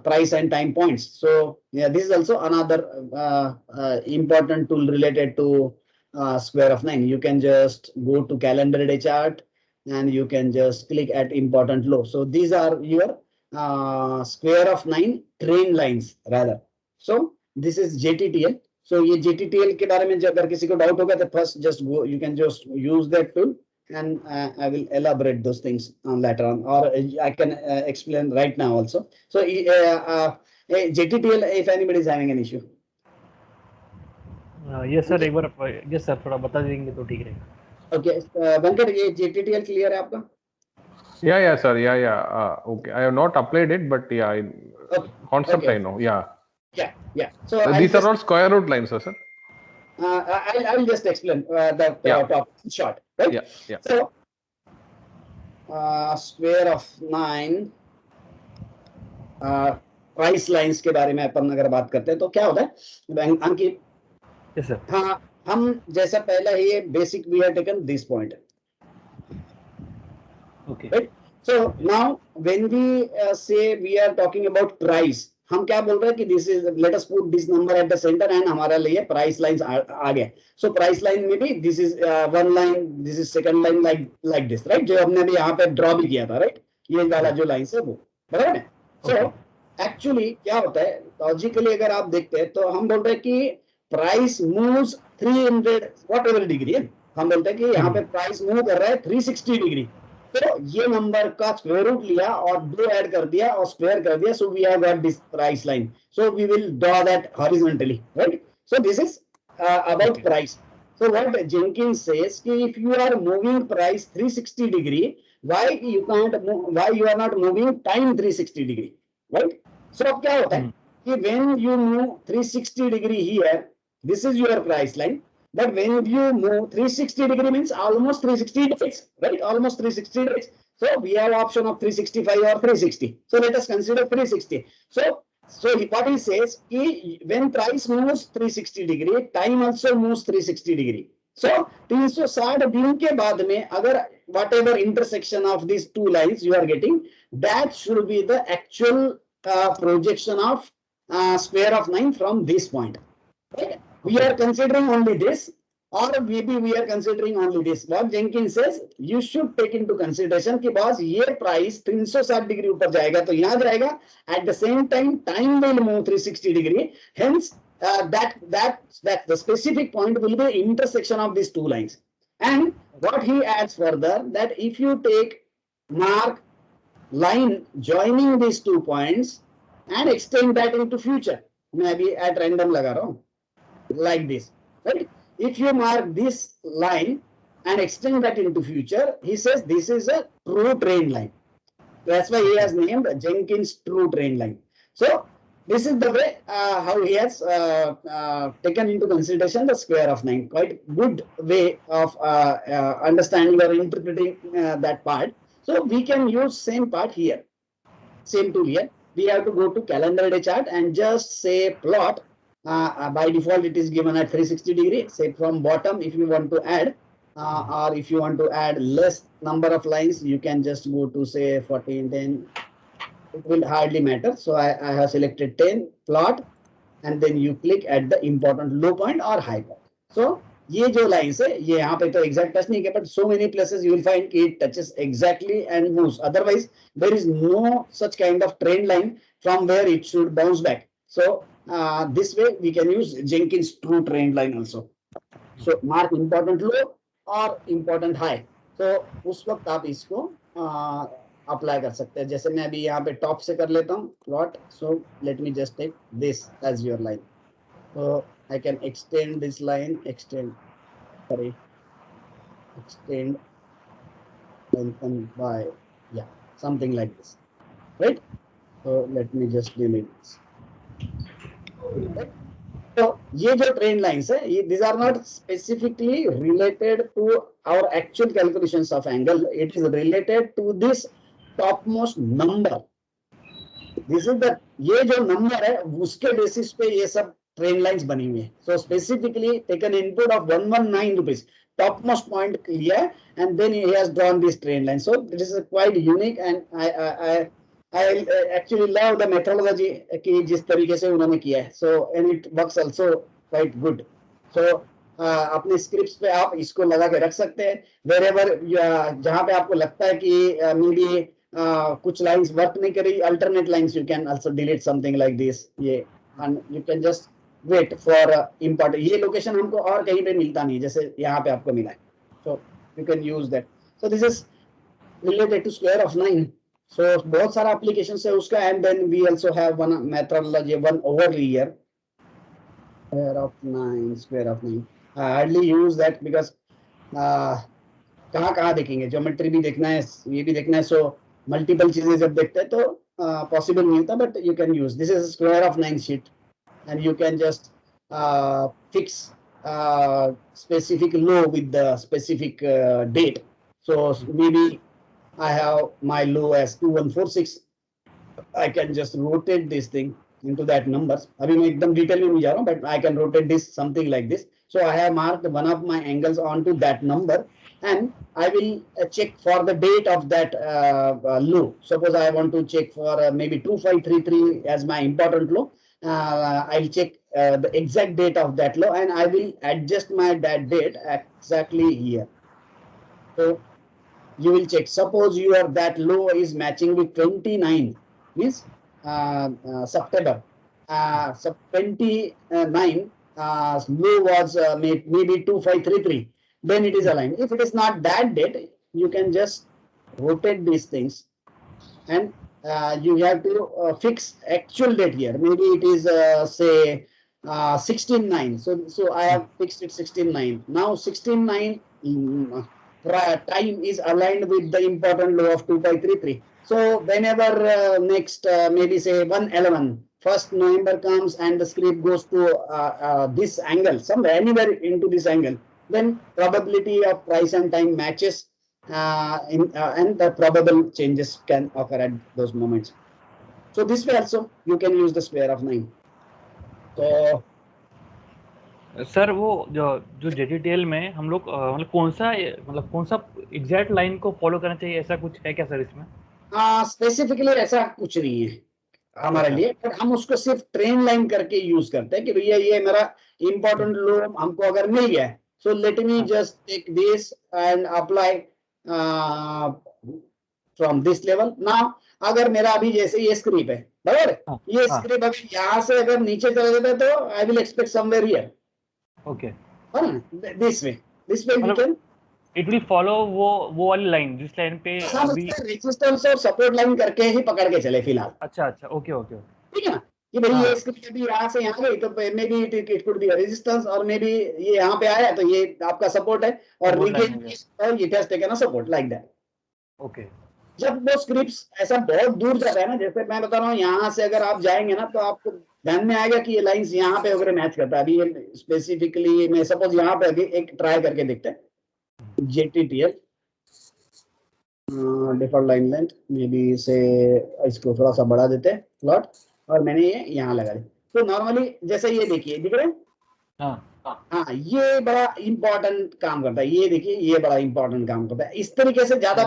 Price and time points. So yeah, this is also another important tool related to square of 9. You can just go to calendar day chart and you can just click at important low. So these are your square of 9 trend lines rather. So this is JTTL. So ये JTTL के बारे में अगर किसी को doubt होगा तो first just go, you can just use that tool. And I will elaborate those things later on, or I can explain right now also. So JTTL, if anybody is having an issue. Yes sir, एक बार yes sir थोड़ा बता देंगे तो ठीक रहेगा. Okay, Venkat, ये JTTL clear है आपका? Yeah sir, yeah. Okay, I have not applied it, but yeah, concept okay. I know. Yeah. So these are all square root lines, sir. I will just explain that top short, right? Yeah. So square of 9 price lines के बारे में अपन अगर बात करते हैं तो क्या होता है अंकित? Yes sir. हाँ, हम जैसा पहला ही basic we have taken this point. Okay. Right? So now when we say we are talking about price, हम क्या बोल रहे हैं कि this is, let us put this number at the center and हमारा लिए price lines आ गया. So price line में भी this is one line, this is second line like this, right? जो हमने भी यहाँ पे draw भी किया था, right? ये वाला जो lines है वो, बराबर है? So actually क्या होता है logically अगर आप देखते हैं तो हम बोल रहे हैं कि price moves 300 whatever degree है. हम बोलते हैं कि यहाँ पे price move कर रहा है 360 degree. तो ये नंबर का स्क्वायर रूट लिया और 2 ऐड कर दिया और स्क्वायर कर दिया. So we have got this price line. So we will draw that horizontally, right? So this is about price. So what Jenkins says कि if you are moving price 360 degree, why you are not moving time 360 degree, right? So अब क्या होता है कि when you move 360 degree here, this is your price line. But when you move 360 degree means almost 360 days, right? Almost 360 days. So we have option of 365 or 360. So let us consider 360. So what he says, when price moves 360 degree, time also moves 360 degree. So 360 दिन के बाद में अगर whatever intersection of these two lines you are getting, that should be the actual projection of square of 9 from this point. Right? We are considering only this, or maybe we are considering only this. What Jenkins says, you should take into consideration कि boss ये price 360 degree ऊपर जाएगा तो यहाँ जाएगा. At the same time, time will move 360 degree. Hence, that the specific point will be the intersection of these two lines. And what he adds further, that if you take mark line joining these 2 points and extend that into future, मैं अभी at random लगा रहा हूँ. Like this, right? if you mark this line and extend that into future, he says this is a true trend line. That's why he has named Jenkins true trend line. So this is the way how he has taken into consideration the square of 9. Quite good way of understanding or interpreting that part. So we can use same part here, same tool here. We have to go to calendar day chart and just say plot. By default, it is given at 360 degree. Say from bottom, if you want to add, or if you want to add less number of lines, you can just go to say 14, 10. It will hardly matter. So I have selected 10 plot, and then you click at the important low point or high point. So ये जो lines है, ये यहाँ पे तो exact touch नहीं किया, but so many places you will find it touches exactly and moves. Otherwise, there is no such kind of trend line from where it should bounce back. So this way we can use Jenkins true trend line also. So mark important low और important high. So उस वक्त आप इसको apply कर सकते हैं. जैसे मैं अभी यहाँ पे टॉप से कर लेता हूँ plot. So let me just take this as your line. So I can extend this line, extend lengthen by, yeah, something like this, right? So let me just delete this. Right? So ये जो trend lines है, these are not specifically related to our actual calculations of angle. It is related to this topmost number. This is the, ये जो number है उसके basis पे ये सब trend lines बनी हुई है. So specifically take an input of 119 rupees, topmost point लिया, and then he has drawn this trend line. So this is quite unique, and I actually love the methodology कि जिस तरीके से उन्होंने किया है. So and it works also quite good. So अपने scripts पे आप इसको लगा के रख सकते हैं. Wherever जहाँ पे आपको लगता है कि maybe कुछ lines work नहीं करी, alternate lines you can also delete something like this. ये and you can just wait for important. ये location हमको और कहीं पे मिलता नहीं, जैसे यहाँ पे आपको मिला है. So you can use that. So this is related to square of 9. So बहुत सारा applications है उसका, and then we also have one methodology, one overlay here. Square of 9. I hardly use that because कहाँ देखेंगे, geometry भी देखना है, ये भी देखना है. So multiple चीजें जब देखते हैं तो possible नहीं होता, but you can use. This is a square of 9 sheet. And you can just fix specific low with the specific date. So maybe I have my low as 2146. I can just rotate this thing into that numbers. अभी मैं एकदम detail में नहीं जा रहा हूँ, but I can rotate this something like this. So I have marked one of my angles onto that number, and I will check for the date of that low. Suppose I want to check for maybe 2533 as my important low. I'll check the exact date of that low, and I will adjust that date exactly here. So you will check. Suppose that low is matching with 29, means September. So 29 low was maybe 2533. Then it is aligned. If it is not that date, you can just rotate these things, and you have to fix actual date here. Maybe it is say 16/9. So I have fixed it 16/9. Now 16/9 time is aligned with the important low of 2533. So whenever next maybe say 1/11, 1st November comes and the script goes to this angle, somewhere anywhere into this angle, then probability of price and time matches. And the probable changes can occur at those moments. So this way also you can use the square of 9. So sir वो जो JDTL में हम लोग मतलब कौन सा exact line को follow करना चाहिए, ऐसा कुछ है क्या सर इसमें? स्पेसिफिकली ऐसा कुछ नहीं है हमारे लिए, बट हम उसको सिर्फ ट्रेन लाइन करके यूज करते हैं कि भैया ये मेरा इंपॉर्टेंट लो हमको अगर मिल गया है, so let me just take this and apply from this level. Now अगर मेरा अभी जैसे ये स्क्रिप है, बराबर, ये स्क्रिप अभी यहाँ से अगर नीचे चला जाता है तो I will expect somewhere here. Okay, this way we can it will follow वो वाली लाइन जिस लाइन पे अभी रेजिस्टेंस और सपोर्ट लाइन करके ही पकड़ के चले फिलहाल. अच्छा ओके ठीक है ना. कि भाई ये स्क्रिप्ट अभी यहाँ से यहाँ गई तो may be it could be resistance और मे बी ये यहाँ पे आया तो ये आपका सपोर्ट है और it has taken a support like that. Okay. जब वो स्क्रिप्ट्स ऐसा बहुत दूर जाता है ना, जैसे मैं बता रहा हूँ यहाँ से अगर आप जाएंगे ना तो आपको ध्यान में आएगा कि ये लाइंस यहाँ पे वगैरह मैच करता है। अभी ये स्पेसिफिकली मैं सपोज यहाँ पे अभी एक ट्राई करके देखते हैं, JTTL default line length may be से इसको थोड़ा सा बढ़ा देते हैं प्लॉट और मैंने ये यहाँ लगा दिया। तो नॉर्मली जैसे ये देखिए दिख रहे हैं, हाँ ये बड़ा इंपॉर्टेंट काम करता है। ये देखिए ये बड़ा इंपॉर्टेंट काम करता है। इस तरीके से ज्यादा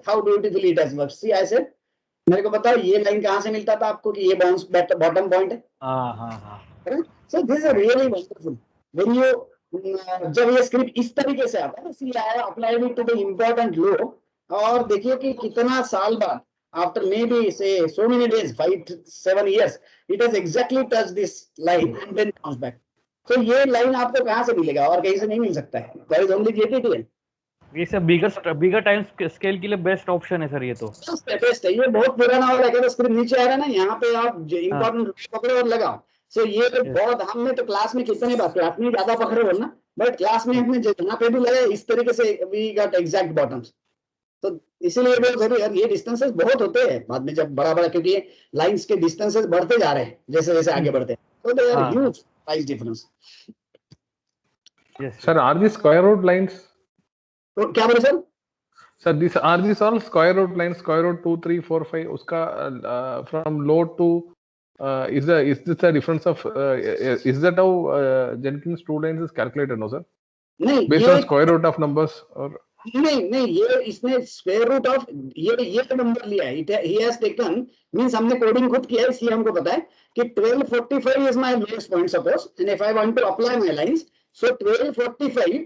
how beautifully it has worked. See ऐसे मेरे को बताओ ये लाइन कहाँ से मिलता था आपको कि ये बाउंस बॉटम पॉइंट है। So this is really wonderful when you जब ये स्क्रिप्ट इस तरीके से आता है। See I applied it to the important low और देखिए कि कितना साल बाद आफ्टर मे बी से so many days 5-7 years it has exactly touched this line and then comes back. तो ये लाइन आपको कहाँ से मिलेगा और कहीं से नहीं मिल सकता है। There is only JTTL. ये सब बिगर टाइम स्केल के लिए बेस्ट ऑप्शन है सर। ये तो बेस्ट है। ये बहुत पुराना हो गया। स्क्रीन नीचे आ रहा है ना, यहाँ पे आप इंपॉर्टेंट पकड़ो और लगाओ। सो ये बहुत हमने तो क्लास में कितने बार क्लास में ज्यादा पकड़े हो ना, बट क्लास में हमने जहाँ पे भी लगाया इस तरीके से वी गॉट एग्जैक्ट बॉटम्स। तो इसीलिए बहुत जरूरी है। ये डिस्टेंसेस बहुत होते हैं बाद में जब बड़ा क्योंकि लाइंस के डिस्टेंसेस बढ़ते जा रहे हैं जैसे जैसे आगे बढ़ते हैं, तो they are huge price difference. Sir, are these square root lines? तो क्या बोले sir? Sir, these are these all square root lines? Square root 2, 3, 4, 5. उसका from low to is this a difference of is that how Jenkins 2 lines is calculated? No sir. नहीं, based on square root of numbers or नहीं ये इसने square root of ये number लिया है। He has taken means हमने coding खुद किया है इसलिए हमको पता है कि 1245 is my lowest point suppose and if I want to apply my lines so 1245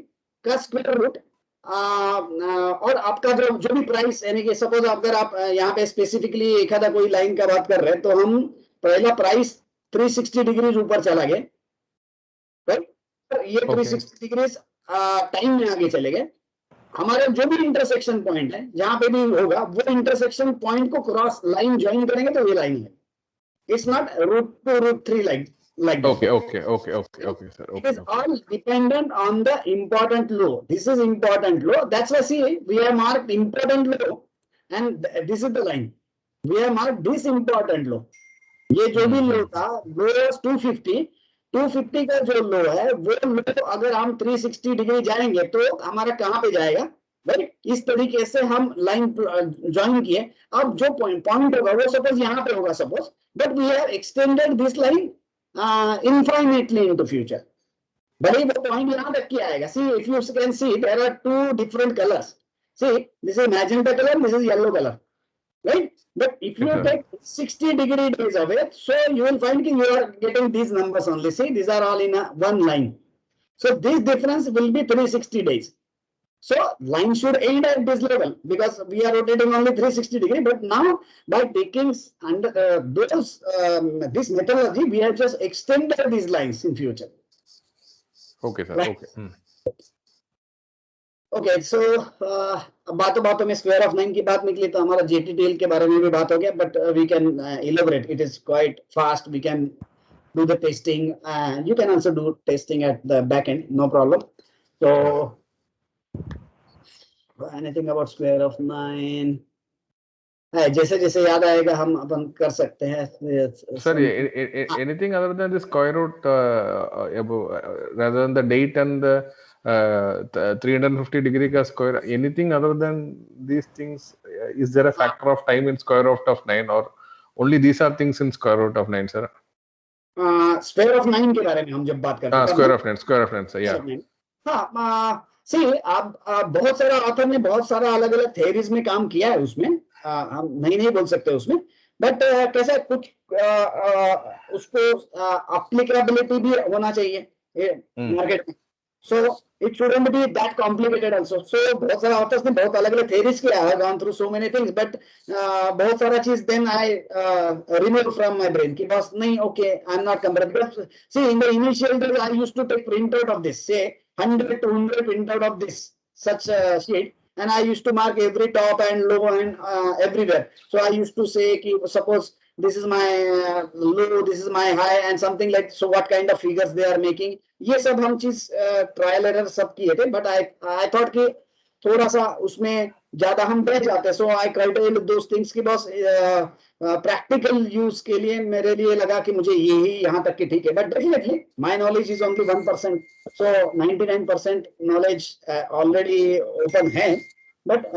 का स्क्वायर रूट और आपका जो भी प्राइस यानी कि सपोज अगर आप यहाँ पे स्पेसिफिकली एक आधा कोई लाइन का बात कर रहे हैं तो हम पहला प्राइस 360 डिग्री ऊपर चला गया, राइट? ये 360 डिग्री टाइम में आगे चले गए। हमारे जो भी इंटरसेक्शन पॉइंट है जहां पे भी होगा वो इंटरसेक्शन पॉइंट को क्रॉस लाइन ज्वाइन करेंगे तो ये लाइन है। It's not route 2 route 3 like okay sir, it is all dependent on the important low. This is important low, that's why see we have marked important low and this is the line we have marked this important low. ये जो भी लो था वो 250 का जो लो है वो लो अगर हम 360 डिग्री जाएंगे तो हमारा कहाँ पे जाएगा, राइट? इस तरीके से हम लाइन ज्वाइन किए। अब जो पॉइंट होगा वो सपोज यहाँ पे होगा suppose, but we have extended this line infinitely into future. भले वो पॉइंट यहाँ तक की आएगा। See if you can see there are two different colors. See this is magenta color, this is yellow color, right? But if you take 60 degree days away, so you will find that you are getting these numbers only. See these are all in one line. So this difference will be 360 days. So line should end at this level because we are rotating only 360 degree. But now by taking under this methodology, we have just extended these lines in future. Okay, sir. Right? Okay. Okay, so बातों में square of 9 की बात निकली तो हमारा JTTL के बारे में भी बात हो गया, but we can elaborate. It is quite fast. We can do the testing, and you can also do testing at the back end, no problem. So anything about square of 9 जैसे जैसे याद आएगा हम अपन कर सकते हैं। Sir, anything other than the square root rather than the date and the 350 degree ka square, anything other than these things, is there a factor of time in square root of 9 or only these are things in square root of 9 sir? Square of 9 के बारे में हम जब बात करते हैं square of 9 sir, yeah. हाँ सी आप बहुत सारा ऑथर ने बहुत सारा अलग अलग थ्योरीज में काम किया है उसमें, हम नहीं बोल सकते उसमें, बट कैसे कुछ उसको एप्लीकेबिलिटी भी होना चाहिए मार्केट में। So it shouldn't be that complicated also. सो बहुत सारा ऑथर्स ने बहुत अलग अलग थ्योरीज किया है, gone through so many things, but बहुत सारा चीज then I remove from my brain कि बस नहीं okay I am not comfortable. See in the initial days I used to take print out of this, say 100 to 100 print out of this such sheet, and I used to mark every top and low and everywhere. So I used to say कि suppose this is my low, this is my high and something like, so what kind of figures they are making, ये सब हम चीज trial error सब किए थे, but I thought कि थोड़ा सा उसमें ज्यादा हम बह जाते, so I curtailed those things की बस प्रैक्टिकल यूज के लिए मेरे लिए लगा कि मुझे यही यहाँ तक की ठीक है, but definitely my knowledge is only 1%, so 99% knowledge already open है, but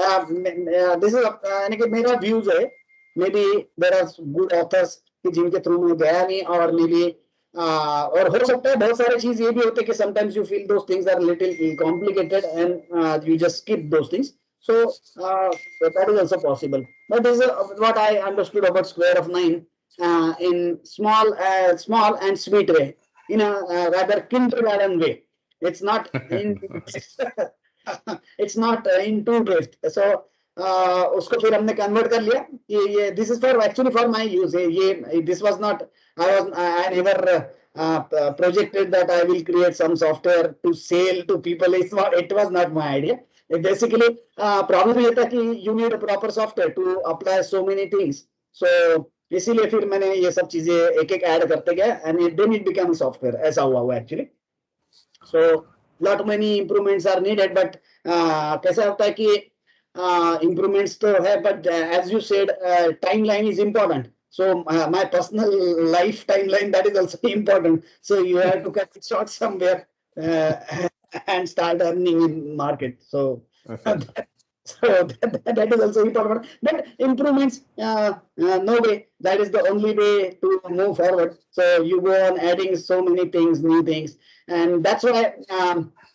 this is यानी कि मेरा व्यूज है, maybe there are good authors कि जिनके थ्रू में गया नहीं, और maybe और हो सकता है बहुत सारे चीज ये भी होते हैं कि sometimes you feel those things are little complicated and you just skip those things, so that is also possible, but this is what I understood about square of 9 in small and sweet way, in a rather kindergarten way. It's not in it's not in too depth, so उसको फिर हमने convert कर लिया कि ये this is for actually for my use, ये this was not, I never projected that I will create some software to sell to people. It was not my idea. Basically problem ये था कि you need a proper software to apply so many things, so इसीलिए फिर मैंने ये सब चीजें एक एक ऐड करते गया and then it became software, ऐसा हुआ actually. So lot many improvements are needed, but कैसा होता है कि improvements तो है, but as you said timeline is important, so my personal life timeline, that is also important, so you have to cut it short somewhere and start earning in market, so that is also important, but improvements no way, that is the only way to move forward, so you go on adding so many things, new things, and that's why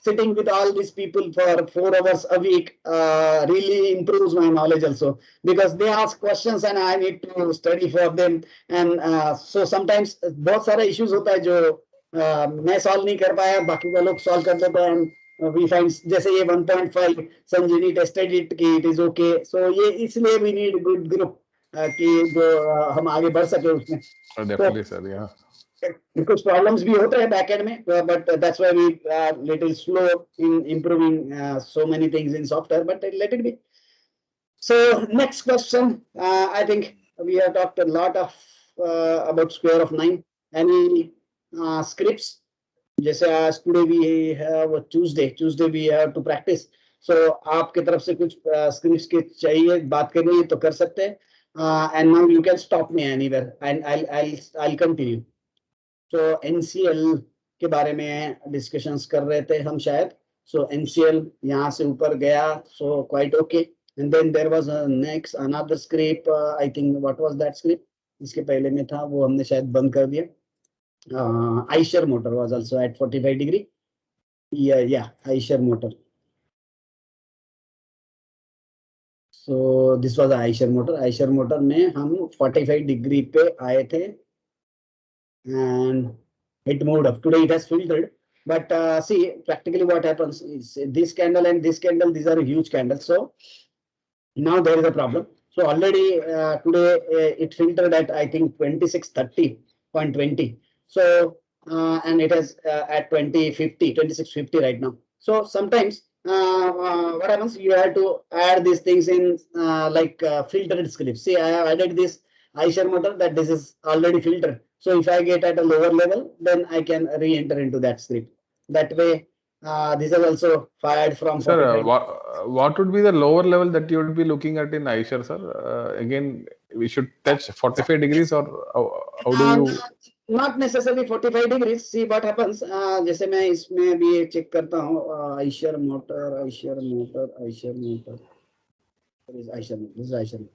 sitting with all these people for 4 hours a week really improves my knowledge also, because they ask questions and I need to study for them, and so sometimes बहुत सारे issues होता है जो मैं solve नहीं कर पाया, बाकी का लोग solve कर लेते हैं, and we find जैसे ये 1.5 संजीवनी tested it कि it is okay, so ये इसलिए we need good group कि जो हम आगे बढ़ सके उसमें. Definitely sir, yeah. कुछ प्रॉब्लम्स भी होते हैं बैकएंड में, but that's why we little slow in improving so many things in software, but let it be. So next question, I think we have talked a lot of about square of 9. Any scripts, जैसे आज today we have Tuesday we have to practice, so आपके तरफ से कुछ scripts के चाहिए, बात करनी है तो कर सकते हैं, and now you can stop me anywhere and I'll continue. तो NCL के बारे में डिस्कशंस कर रहे थे हम शायद, सो NCL यहाँ से ऊपर गया, so quite okay, and then there was next another script, I think what was that script, इसके पहले में था वो हमने शायद बंद कर दिया. Eicher motor was also at 45 degree, yeah Eicher motor, so this was a Eicher motor में हम 45 degree पे आए थे, and it moved up. Today it has filtered, but see practically what happens is this candle and this candle, these are huge candles, so now there is a problem. So already today it filtered at I think 2630.20, so and it is at 2650 right now. So sometimes what happens, you have to add these things in like filtered scripts. See, I have added this Eicher motor, that this is already filtered. So if I get at a lower level, then I can re-enter into that script. That way, this is also fired from. Sir, what would be the lower level that you would be looking at in Eicher, sir? Again, we should touch 45 degrees, or how do you? Not necessarily 45 degrees. See what happens. जैसे मैं इसमें भी check करता हूँ, Eicher motor. This is Eicher.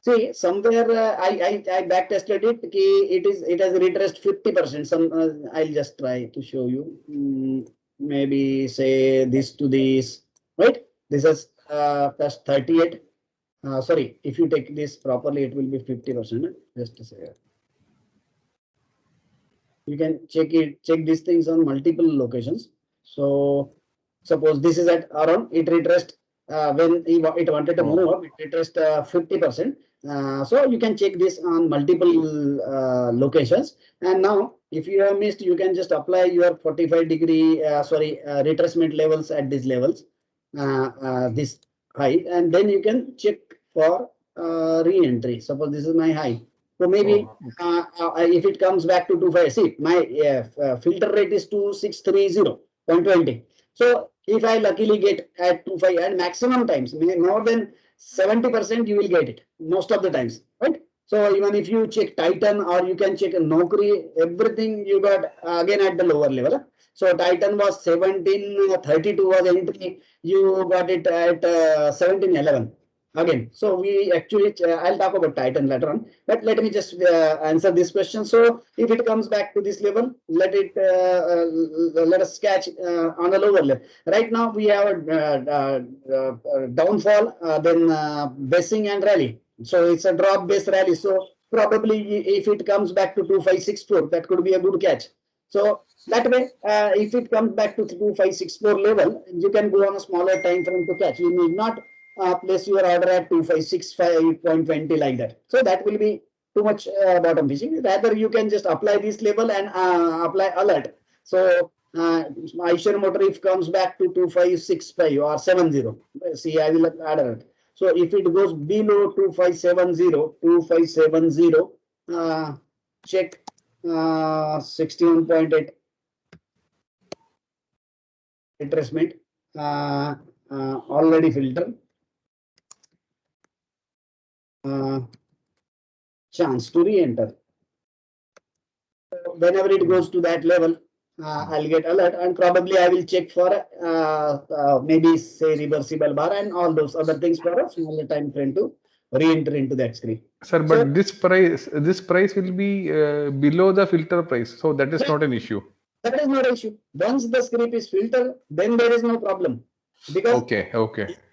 See, somewhere I back tested it. It has retraced 50%. I'll just try to show you. Maybe say this to this, right? This is plus 38. Sorry, if you take this properly, it will be 50%. Just a second. You can check these things on multiple locations. So suppose this is at around, it retraced when it wanted to move up, it retraced 50%. So you can check this on multiple locations, and now if you have missed, you can just apply your 45 degree retracement levels at these levels, this height, and then you can check for re-entry. Suppose this is my high. So maybe if it comes back to 25, see my filter rate is 2630.20. So if I luckily get at 25 and maximum times, more than 70% you will get it most of the times, right? So even if you check Titan or you can check Naukri, everything you got again at the lower level. So Titan was 1732 was entry, you got it at 1711 again. So we actually, I'll talk about Titan later on, but let me just answer this question. So if it comes back to this level, let us catch on a lower level. Right now we have a downfall, then basing and rally. So it's a drop based rally. So probably if it comes back to 2564, that could be a good catch. So that way, if it comes back to 2564 level, you can go on a smaller time frame to catch. You need not place your order at 2565.20 like that. So that will be too much bottom fishing. Rather, you can just apply this level and apply alert. So Eicher Motor if comes back to 2565 or 70, see I will add alert. So if it goes below 2570, check 61.8 retracement, already filtered. Chance to re-enter. Whenever it goes to that level, I'll get alert and probably I will check for maybe say reversible bar and all those other things for a smaller time frame to re-enter into that screen. Sir, but so, this price will be below the filter price, so that is not an issue. That is not an issue. Once the script is filtered, then there is no problem. Because okay.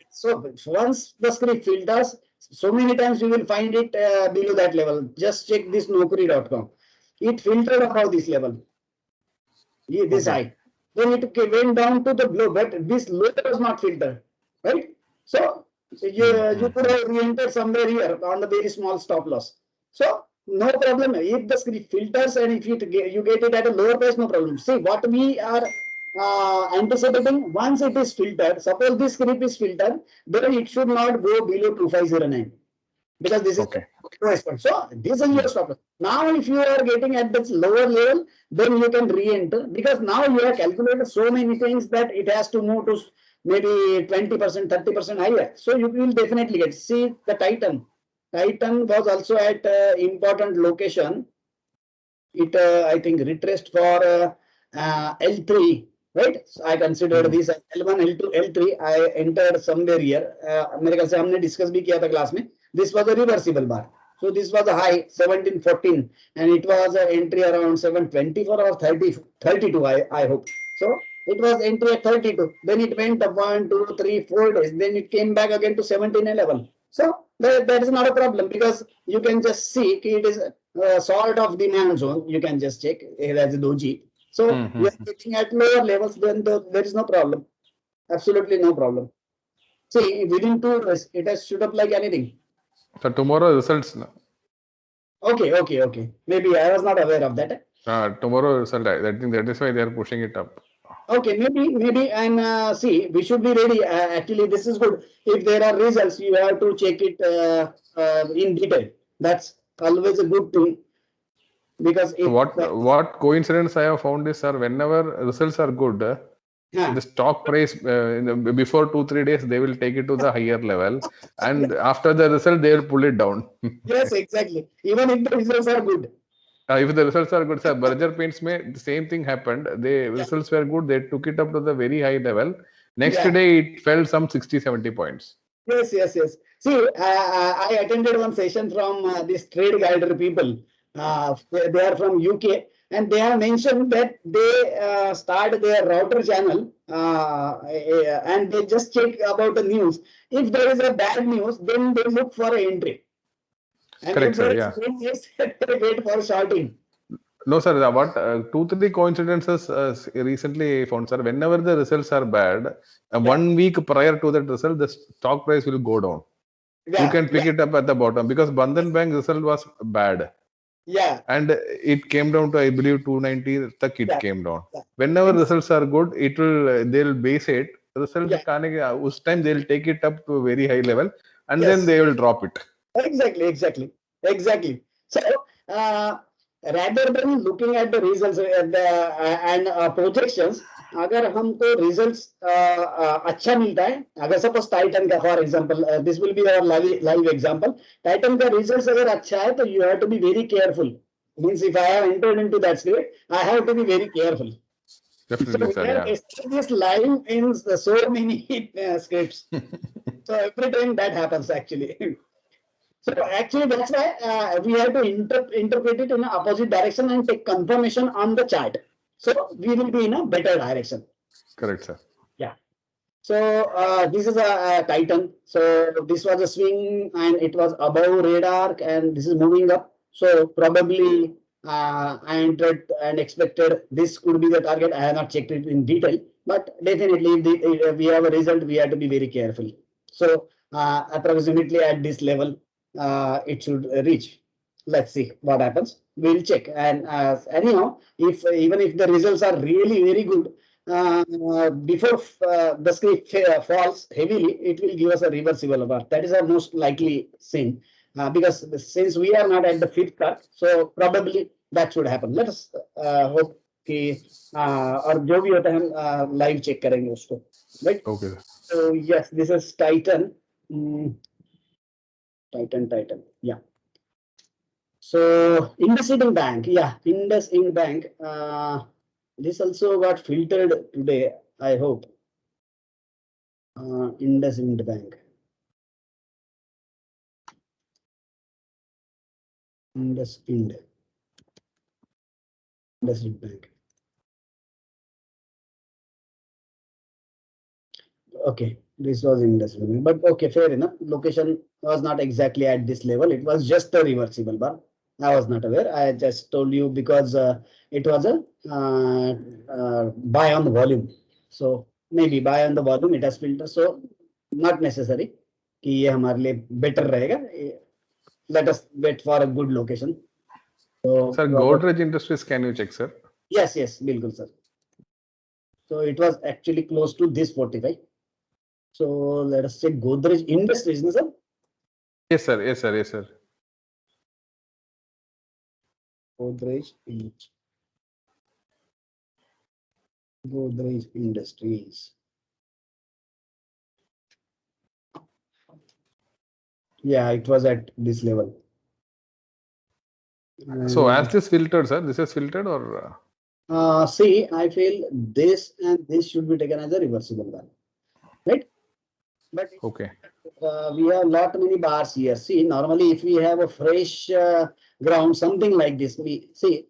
So once the script filters, so many times you will find it below that level. Just check this Naukri.com. It filtered above this level. This high. Then it went down to the low, but this low was not filtered, right? So you could have re-entered somewhere here on the very small stop loss. So no problem. If the script filters and if you get it at a lower price, no problem. See what we are anticipating. Once it is filtered, suppose this script is filtered, then it should not go below 2509 because this is the lowest point. So this is your stop loss. Now if you are getting at this lower level, then you can re-enter because now you have calculated so many things that it has to move to maybe 20%, 30% higher. So you will definitely get. See the Titan. Titan was also at important location. It I think retraced for L3, right? So I considered this as L1, L2, L3. I entered somewhere here. मेरे ख्याल से हमने discuss भी किया था class में. This was a reversible bar. So this was a high 1714 and it was an entry around 724 or 32 I hope. So it was entry at 32. Then it went up 1, 2, 3, 4 days. Then it came back again to 1711. So that is not a problem because you can just see it is sort of demand zone. You can just check as a doji. So you are getting at lower levels, then there is no problem. Absolutely no problem. See, within 2 days, it has shoot up like anything. So tomorrow results now. Okay. Maybe I was not aware of that. Tomorrow result. I think that is why they are pushing it up. Okay, maybe and see, we should be ready. Actually, this is good. If there are results, you have to check it in detail. That's always a good thing. Because if, what coincidence I have found is, sir, whenever results are good, the stock price before 2-3 days they will take it to the higher level, and after the result they will pull it down. Yes, exactly. Even if the results are good. If the results are good, sir, Berger Paints the same thing happened. The results were good. They took it up to the very high level. Next day, it fell some 60-70 points. Yes. See, I attended one session from these trade guider people. They are from UK, and they have mentioned that they start their router channel and they just check about the news. If there is a bad news, then they look for an entry. And correct, sir. Yeah. They wait for shorting. No, sir. What 2-3 coincidences recently found, sir. Whenever the results are bad, 1 week prior to that result, the stock price will go down. You can pick it up at the bottom because Bandhan Bank result was bad. Yeah. And it came down to, I believe, 290. It came down. Whenever results are good, they'll base it. Results us time they'll take it up to a very high level, and then they will drop it. Exactly. So, rather than looking at the results and projections, अगर हमको results अच्छा मिलता है, अगर suppose Titan का for example, this will be our live example. Titan का results अगर अच्छा है, तो you have to be very careful. Means if I have entered into that script, I have to be very careful. Definitely, So sir. we are Yeah. testing this live in so many scripts. So every time that happens actually. So actually that's why we have to interpret it in an opposite direction and take confirmation on the chart. So we will be in a better direction. Correct, sir. Yeah. So this is a Titan. So this was a swing and it was above radar and this is moving up. So probably I entered and expected this could be the target. I have not checked it in detail, but definitely if we have a result, we have to be very careful. So approximately at this level, it should reach. Let's see what happens. We'll check. And anyhow, if even if the results are really very good, before the script falls heavily, it will give us a reversible bar. That is our most likely thing. Because since we are not at the fifth cut, so probably that should happen. Let us hope कि और जो भी होता है हम live check करेंगे उसको, right? Okay. So yes, this is Titan. Titan. Yeah. So IndusInd Bank, yeah, IndusInd Bank. This also got filtered today, I hope. IndusInd Bank. IndusInd Bank. Okay, this was IndusInd Bank, but okay, fair enough. Location was not exactly at this level. It was just a reversible bar. I was not aware. I just told you because it was a buy on the volume. So maybe buy on the volume, it has filtered. So not necessary कि ये हमारे लिए better रहेगा. Let us wait for a good location. So, sir, Godrej Industries, can you check, sir? Yes, बिल्कुल sir. So it was actually close to this 45. So let us check Godrej Industries, no, sir? Yes, sir. Godrej Industries. Yeah, it was at this level. So as this filtered, sir, this is filtered or? See, I feel this and this should be taken as a reversible bar, right? But okay. We have lot many bars here. See, normally if we have a fresh ground, something like this, we see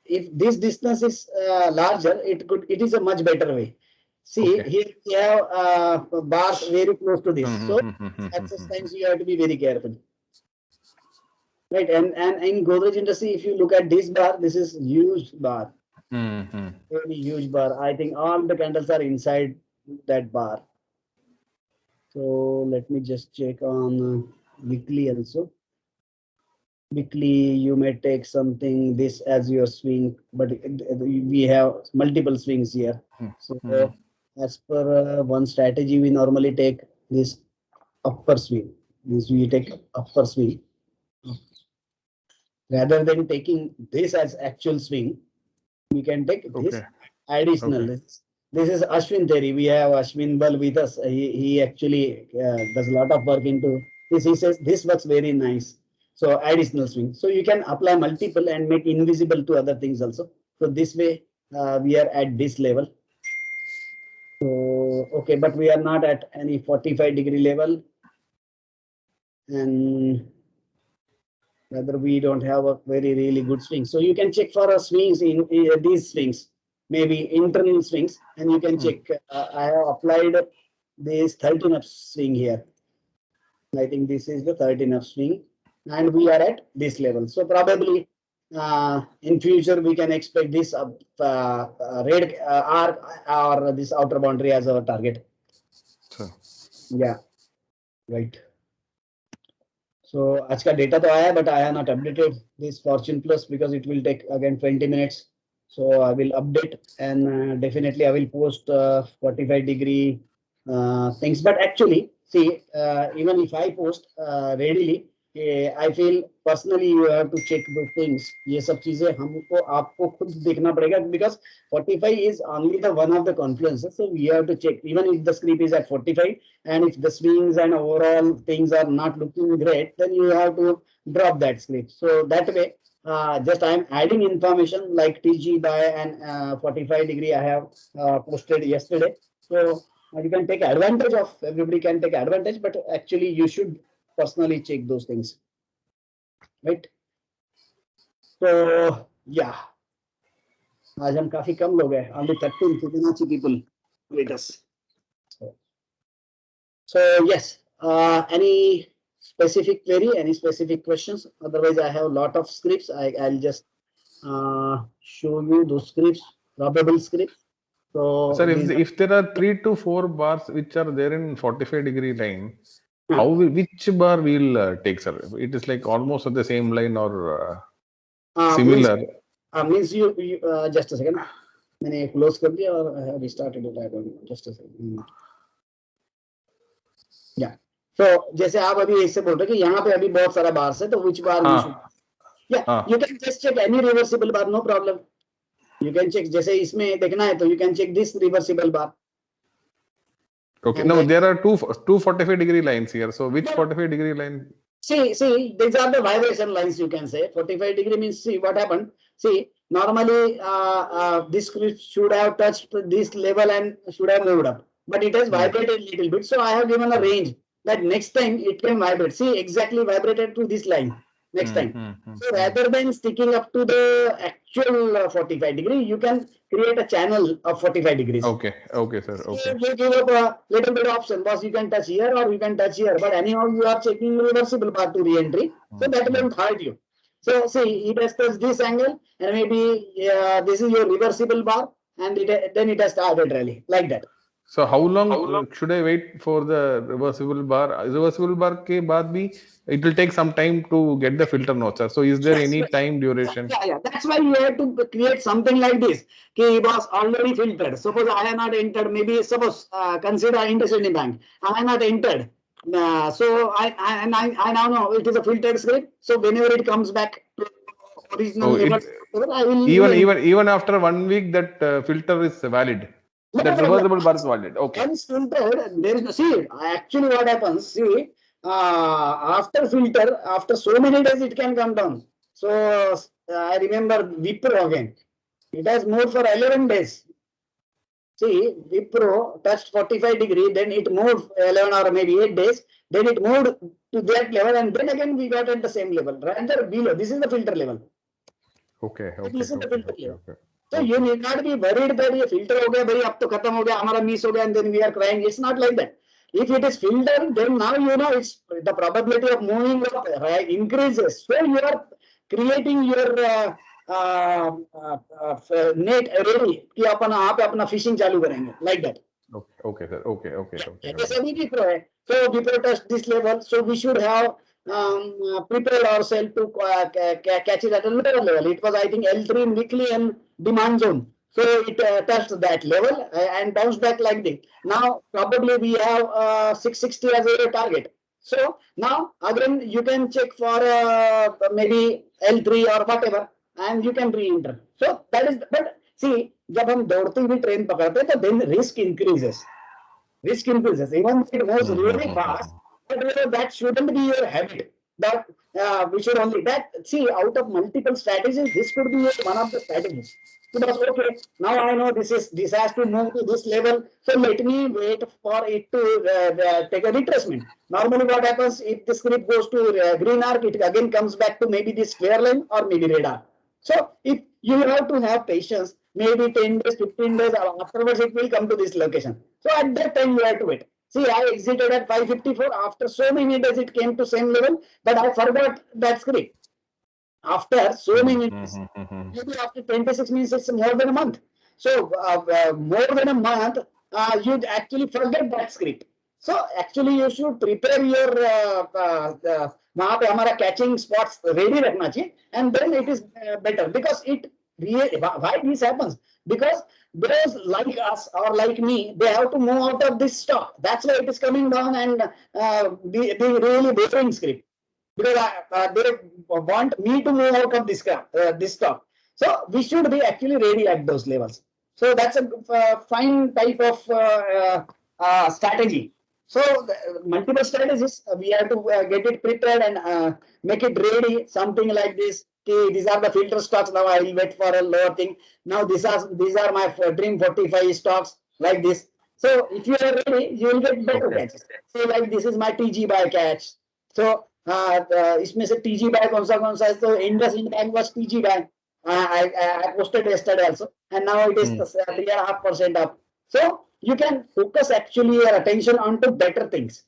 if this distance is larger, it is a much better way. See, here we have bars very close to this. So at such times you have to be very careful. Right, and in Godrej Industry, if you look at this bar, this is huge bar. Very huge bar. I think all the candles are inside that bar. So let me just check on weekly also. Weekly, you may take something this as your swing, but we have multiple swings here. So as per one strategy, we normally take this upper swing. This we take upper swing. Rather than taking this as actual swing, we can take this additional. This is Ashwin theory. We have Ashwin Bal with us. He actually does a lot of work into this. He says this works very nice. So additional swing. So you can apply multiple and make invisible to other things also. So this way we are at this level. So okay, but we are not at any 45-degree level, and rather we don't have a very really good swing. So you can check for swings in these swings, maybe internal swings, and you can check. I have applied this 13 up swing here. I think this is the 13 up swing, and we are at this level. So probably in future we can expect this red arc or this outer boundary as our target. Yeah, right. So आज का data तो आया, but I have not updated this Fortune Plus because it will take again 20 minutes. So I will update and definitely I will post 45-degree things. But actually, see, even if I post readily, I feel personally you have to check the things. ये सब चीजें हमको आपको खुद देखना पड़ेगा because 45 is only the one of the confluences, so we have to check even if the script is at 45 and if the swings and overall things are not looking great, then you have to drop that script. So that way, just I am adding information like TG by and 45 degree I have posted yesterday. So you can take advantage of, everybody can take advantage, but actually you should personally check those things, right? So yeah, आज हम काफी कम लोग हैं, only 13 Fibonacci people with us. So yes, any specific query, any specific questions? Otherwise, I have a lot of scripts. I'll just show you those scripts, probable scripts. So sir, if there are 3 to 4 bars which are there in 45 degree line, how which bar we'll take, sir? It is like almost at the same line or similar. Means you just a second. मैंने close कर दिया और I have restarted it. I don't know. Just a second. Yeah. So जैसे आप अभी ऐसे बोल रहे कि यहाँ पे अभी बहुत सारा bars है, तो which bar we should? Yeah, you can just check any reversible bar, no problem. You can check. जैसे इसमें देखना है तो you can check this reversible bar. Okay. Now there are two 45 degree lines here. So which 45 degree line? See, these are the vibration lines, you can say. 45 degree means, see what happened. See, normally this script should have touched this level and should have moved up, but it has vibrated a little bit. So I have given a range that next time it can vibrate. See, exactly vibrated to this line next time. So rather than sticking up to the actual 45 degree, you can create a channel of 45 degrees. Okay, sir. Okay. So you give up a little bit of option, boss, you can touch here or you can touch here, but anyhow you are checking reversible bar to re-entry, so that won't hurt you. So see, it has touched this angle and maybe this is your reversible bar and then it has started rally like that. So how long should I wait for the reversible bar? Reversible bar ke baad bhi it will take some time to get the filter note, sir. So is there any time duration? Yeah. That's why you have to create something like this. It was already filtered. Suppose I have not entered. Maybe suppose consider IndusInd Bank. I have not entered. So I now know it is a filtered script. So whenever it comes back to original level, I will even after 1 week that filter is valid. That reversible bar is valid. Okay. Once filtered, there is no, see, actually what happens, see, after filter, after so many days it can come down. So I remember Wipro again. It has moved for 11 days. See, Wipro touched 45 degree, then it moved 11 or maybe 8 days, then it moved to that level, and then again we got at the same level, rather below. This is the filter level. Okay. This is the filter level. So you need not be worried that ये filter हो गया, भाई अब तो खत्म हो गया, हमारा miss हो गया, and then we are crying. It's not like that. If it is filtered, then now you know it's the probability of moving up increases. So you are creating your net ready कि अपन यहाँ पे अपना fishing चालू करेंगे, like that. Okay, sir. Okay. जैसे भी Wipro है, so Wipro touched this level, so we should have prepared ourselves to catch it at a lower level. It was, I think, L3 in weekly and demand zone. So it touched that level and bounced back like this. Now probably we have 660 as a target. So now again you can check for maybe L3 or whatever, and you can re-enter. So that is, but see, जब हम दौड़ते हुए train पकड़ते हैं तो then risk increases. Even if it moves really fast, but that shouldn't be your habit. That we should only see, out of multiple strategies, this could be one of the strategies. Because okay, now I know this has to move to this level, so let me wait for it to take a retracement. Normally what happens, if the script goes to green arc, it again comes back to maybe this clear line or maybe red arc. So if you have to have patience, maybe 10 days, 15 days, afterwards it will come to this location. So at that time you have to wait. See, I exited at 554. After so many days, it came to same level, but I forgot that script. After so many days, maybe after 26 means it's more than a month. So more than a month, you actually forget that script. So actually, you should prepare your वहाँ पे हमारा catching spots ready रखना चाहिए, and then it is better because it really, why this happens, because those like us or like me, they have to move out of this stock. That's why it is coming down and being really boring script. because they want me to move out of this stock. So we should be actually ready at those levels. So that's a fine type of strategy. So multiple strategies, we have to get it prepared and make it ready. Something like this. Okay, these are the filter stocks. Now I will wait for a lower thing. Now these are my dream 45 stocks like this. So if you are ready, you will get better catches. So like this is my TG buy catch. So इसमें से TG buy कौन सा है? So IndusInd Bank was TG buy. I posted yesterday also, and now it is 3.5% up. So you can focus actually your attention onto better things.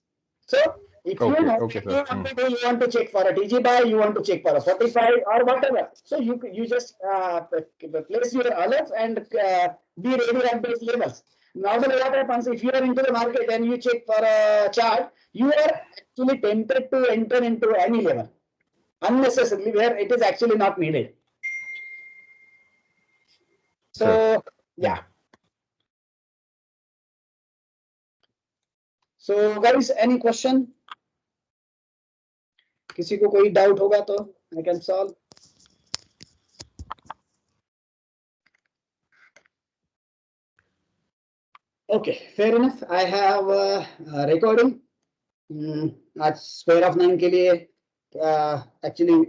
So if you know you want to check for a TG buy, you want to check for a 45 or whatever. So you just place your alerts and be ready at those levels. Normally what happens, if you are into the market and you check for a chart, you are actually tempted to enter into any level unnecessarily where it is actually not needed. So yeah. So guys, any question? किसी को कोई doubt होगा तो I can solve. Okay, fair enough. I have a recording. आज square of 9 के लिए actually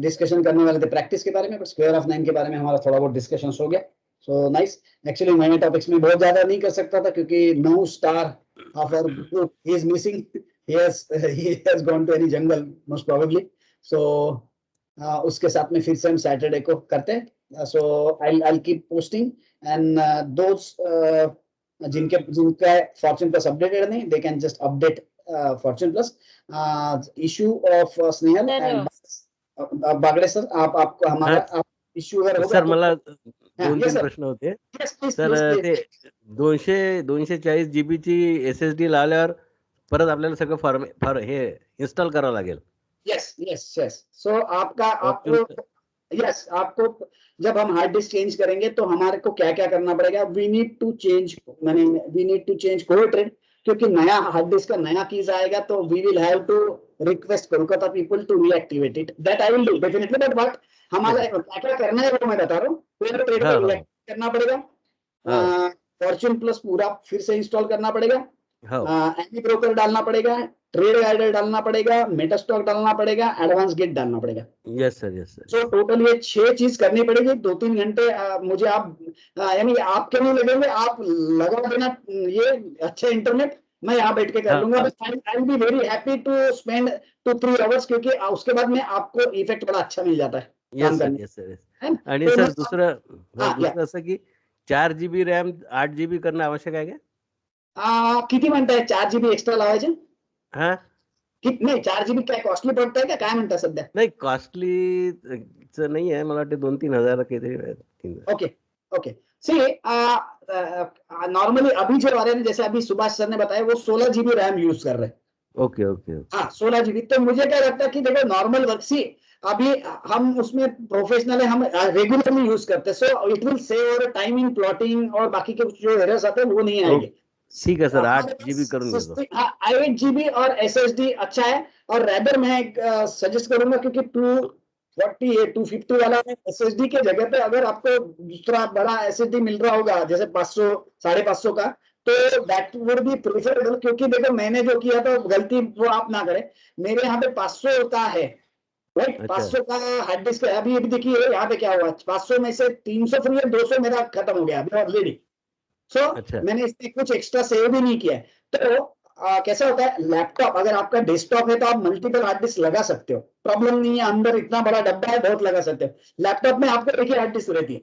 discussion करने वाले थे प्रैक्टिस के बारे में, पर स्क्वायर ऑफ 9 के बारे में हमारा थोड़ा बहुत डिस्कशन हो गया. So nice. एक्चुअली मैंने टॉपिक्स में बहुत ज्यादा नहीं कर सकता था क्योंकि 9 star of our group is missing. he has gone to any jungle most probably. So उसके साथ में फिर से हम सैटरडे को करते हैं. So I'll keep posting and those जिनका फॉर्च्यून प्लस अपडेटेड नहीं, they can just update fortune plus. issue of Snehal and Bagde sir, आपको हमारा इश्यू अगर होगा सर मला 2-3 प्रश्न होते. सर ते 240 GB ची SSD लावल्यावर परत आपल्याला सगळं हे इन्स्टॉल करावं लागेल. यस. सो आपको जब हम हार्ड डिस्क चेंज करेंगे तो हमारे को क्या क्या करना पड़ेगा. We need to change covid, क्योंकि नया हार्ड डिस्क का नया कीज आएगा तो we will have to request Kolkata people to reactivate it. That I will do definitely. But what हमारा क्या करना है वो मैं बता रहा हूँ. करना पड़ेगा. फॉर्च्यून प्लस पूरा फिर से इंस्टॉल करना पड़ेगा. एनी ब्रोकर डालना पड़ेगा, ट्रेड गाइडर डालना पड़ेगा, मेटास्टॉक डालना पड़ेगा, एडवांस गेट डालना पड़ेगा. Yes sir. सो टोटल ये 6 चीज करनी पड़ेगी. 2-3 घंटे मुझे आप यानी आपके नहीं लगेंगे, आप लगा देना ये अच्छा इंटरनेट, मैं यहाँ बैठ के कर लूंगा. I will be very happy to spend 2-3 hours, क्योंकि उसके बाद में आपको इफेक्ट बड़ा अच्छा मिल जाता है. आणि सर दुसरं असं की 4 GB रॅम 8 GB करणं आवश्यक आहे का? किती म्हणताय 4 GB एक्स्ट्रा लावायचे? नाही 4 GB काय कॉस्टली पडतंय का काय म्हणता सध्या? नाही कॉस्टलीच नाही आहे, मला वाटते 2-3 हजार काहीतरी. ओके. सी नॉर्मली अभी जो आ रहे हैं, जैसे अभी सुभाष सर ने बताया, वो 16 GB रैम यूज कर रहे हैं. ओके. हाँ 16 GB. तो मुझे क्या लगता है कि देखो नॉर्मल वर्क, सी अभी हम उसमें प्रोफेशनल है, हम रेगुलरली यूज करते हैं. सो इट विल सेव और टाइम इन प्लॉटिंग और बाकी के जो एरर्स आते हैं वो नहीं आएंगे. ठीक है सर. 8 GB करूंगा. 8 GB और SSD अच्छा है. और रैदर मैं सजेस्ट करूंगा, क्योंकि 250 वाला SSD के जगह पे अगर आपको दूसरा बड़ा SSD मिल रहा होगा जैसे 500-550 का, तो दैट वुड बी प्रेफरेबल. क्योंकि देखो मैंने जो किया था गलती वो आप ना करें. मेरे यहाँ पे 500 का है, राइट. 500 का हार्ड डिस्क है. अभी देखिए यहाँ पे क्या हुआ, 500 में से 300 फ्री है, 200 मेरा खत्म हो गया अभी ऑलरेडी. सो मैंने इसमें कुछ एक्स्ट्रा सेव भी नहीं किया है. तो कैसा होता है, लैपटॉप अगर आपका डेस्कटॉप है तो आप मल्टीपल हार्ड डिस्क लगा सकते हो, प्रॉब्लम नहीं है. अंदर इतना बड़ा डब्बा है, बहुत लगा सकते हो. लैपटॉप में आपको एक ही हार्ड डिस्क रहती है.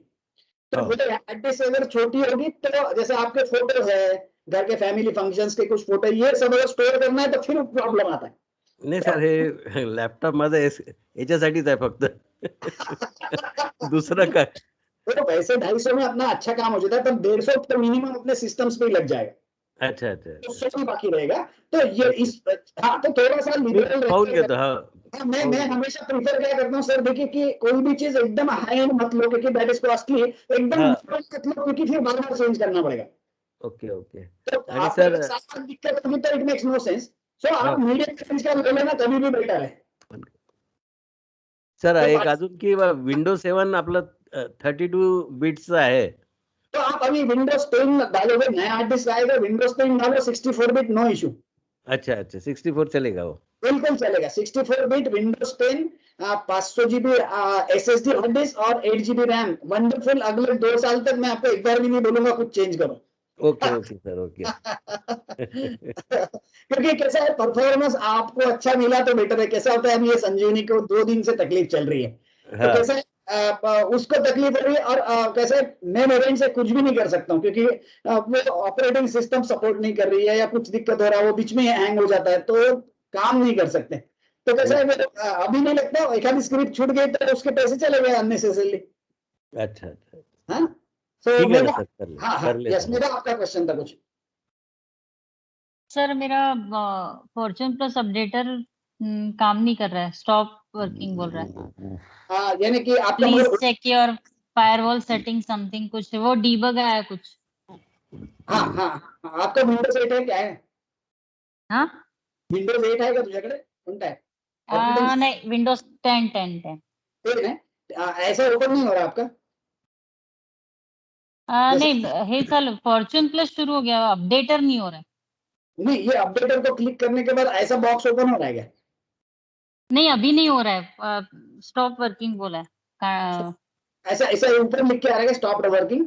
तो हार्ड डिस्क अगर छोटी होगी तो जैसे आपके फोटो है, घर के फैमिली फंक्शंस के कुछ फोटो, ये सब अगर स्टोर करना है तो फिर प्रॉब्लम आता है. नाही सर, हे लॅपटॉप माझं याच्यासाठीच आहे फक्त. दुसरं काय. तो पैसे 250 में अपना अच्छा काम हो जाता है, तब 150 तो मिनिमम अपने सिस्टम्स पे ही लग जाएगा. अच्छा. तो 100 बाकी रहेगा. तो ये इस तो थोड़ा सा लिबरल रहता. मैं हमेशा प्रीफर क्या करता हूँ सर, देखिए कि कोई भी चीज एकदम हाई एंड मत लो, क्योंकि दैट इज कॉस्टली. एकदम मत लो, क्योंकि फिर बार-बार चेंज करना पड़ेगा. ओके. तो आप सर दिक्कत होगी तो इट मेक्स नो सेंस. सो आप मीडियम रेंज का ले लेना, कभी भी बेटर है. सर एक अजून की विंडोज 7 आपलं 32 बिट्स आहे, तो आप अभी विंडोज 10 डालोगे, नया हार्ड डिस्क आएगा, विंडोज 10 डालो 64 बिट, नो इशू। अच्छा अच्छा 64 चलेगा वो? बिल्कुल चलेगा, 64 bit Windows 10, 500 GB SSD hard disk और 8 GB रैम, वंडरफुल। अगले 2 साल तक मैं आपको एक बार भी नहीं बोलूंगा कुछ चेंज करो। Okay okay sir okay. क्योंकि कैसा है, परफॉर्मेंस आपको अच्छा मिला तो बेटर है। कैसा होता है, अभी ये संजीवनी को 2 दिन से तकलीफ चल रही है, तो कैसा है उसको तकलीफ हो रही है, और कैसे मैं मेरे एंड से कुछ भी नहीं कर सकता हूँ, क्योंकि वो ऑपरेटिंग सिस्टम सपोर्ट नहीं कर रही है या कुछ दिक्कत हो रहा है, वो बीच में हैंग हो जाता है, तो काम नहीं कर सकते। तो कैसा है, अभी नहीं लगता एक आधी स्क्रिप्ट छूट गई तो उसके पैसे चले गए अननेसेसरली। अच्छा अच्छा हाँ, सो ठीक है ना मेरा, सर, कर ले हाँ हाँ, कर ले यस, सर। मेरा आपका क्वेश्चन था कुछ। सर मेरा फॉर्च्यून प्लस अपडेटर काम नहीं कर रहा है, स्टॉप वर्किंग बोल रहा है। यानी कि आपका प्लीज मतलब, check your firewall setting something, कुछ वो डीबग आया कुछ। हाँ हाँ हाँ, आपका विंडोज 8 है क्या है? हाँ विंडोज 8 आहे का तुझ्याकडे? कोणता आहे? नहीं, विंडोज 10 10 10। 10 है? ऐसा ओपन नहीं हो रहा आपका? नहीं, हे चल फॉर्च्यून प्लस शुरू हो गया, अपडेटर नहीं हो रहा है। नहीं, ये अपडेटर को क्लिक करने के बाद ऐसा बॉक्स ओपन हो रहा है क्या? नहीं अभी नहीं हो रहा है, स्टॉप वर्किंग बोला है। ऐसा ऐसा ऊपर लिख के आ रहा है स्टॉप वर्किंग?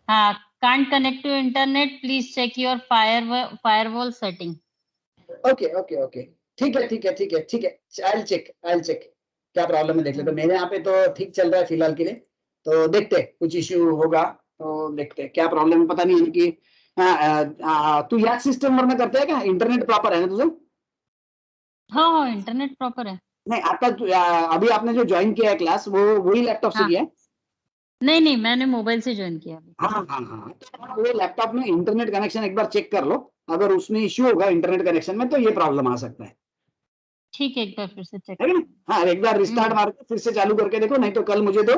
हाँ, can't connect to internet, please check your firewall setting. Okay okay okay, ठीक है ठीक है ठीक है ठीक है, आई चेक क्या प्रॉब्लम है देख ले। तो मेरे यहाँ पे तो ठीक चल रहा है फिलहाल के लिए, तो देखते हैं, कुछ इश्यू होगा तो देखते हैं क्या प्रॉब्लम है, पता नहीं है कि तू याच सिस्टम वरनं करताय का? इंटरनेट प्रॉपर है ना तुझं? हाँ हाँ, इंटरनेट प्रॉपर है। नहीं, आपका अभी आपने जो ज्वाइन किया है क्लास, वो वही लैपटॉप से हाँ। किया है? नहीं नहीं, मैंने मोबाइल से ज्वाइन किया अभी। हाँ हाँ हाँ, तो आप वो लैपटॉप में इंटरनेट कनेक्शन एक बार चेक कर लो, अगर उसमें इश्यू होगा इंटरनेट कनेक्शन में तो ये प्रॉब्लम आ सकता है, ठीक है, एक बार फिर से चेक है ना? हाँ, एक बार रिस्टार्ट मार के फिर से चालू करके देखो, नहीं तो कल मुझे दो,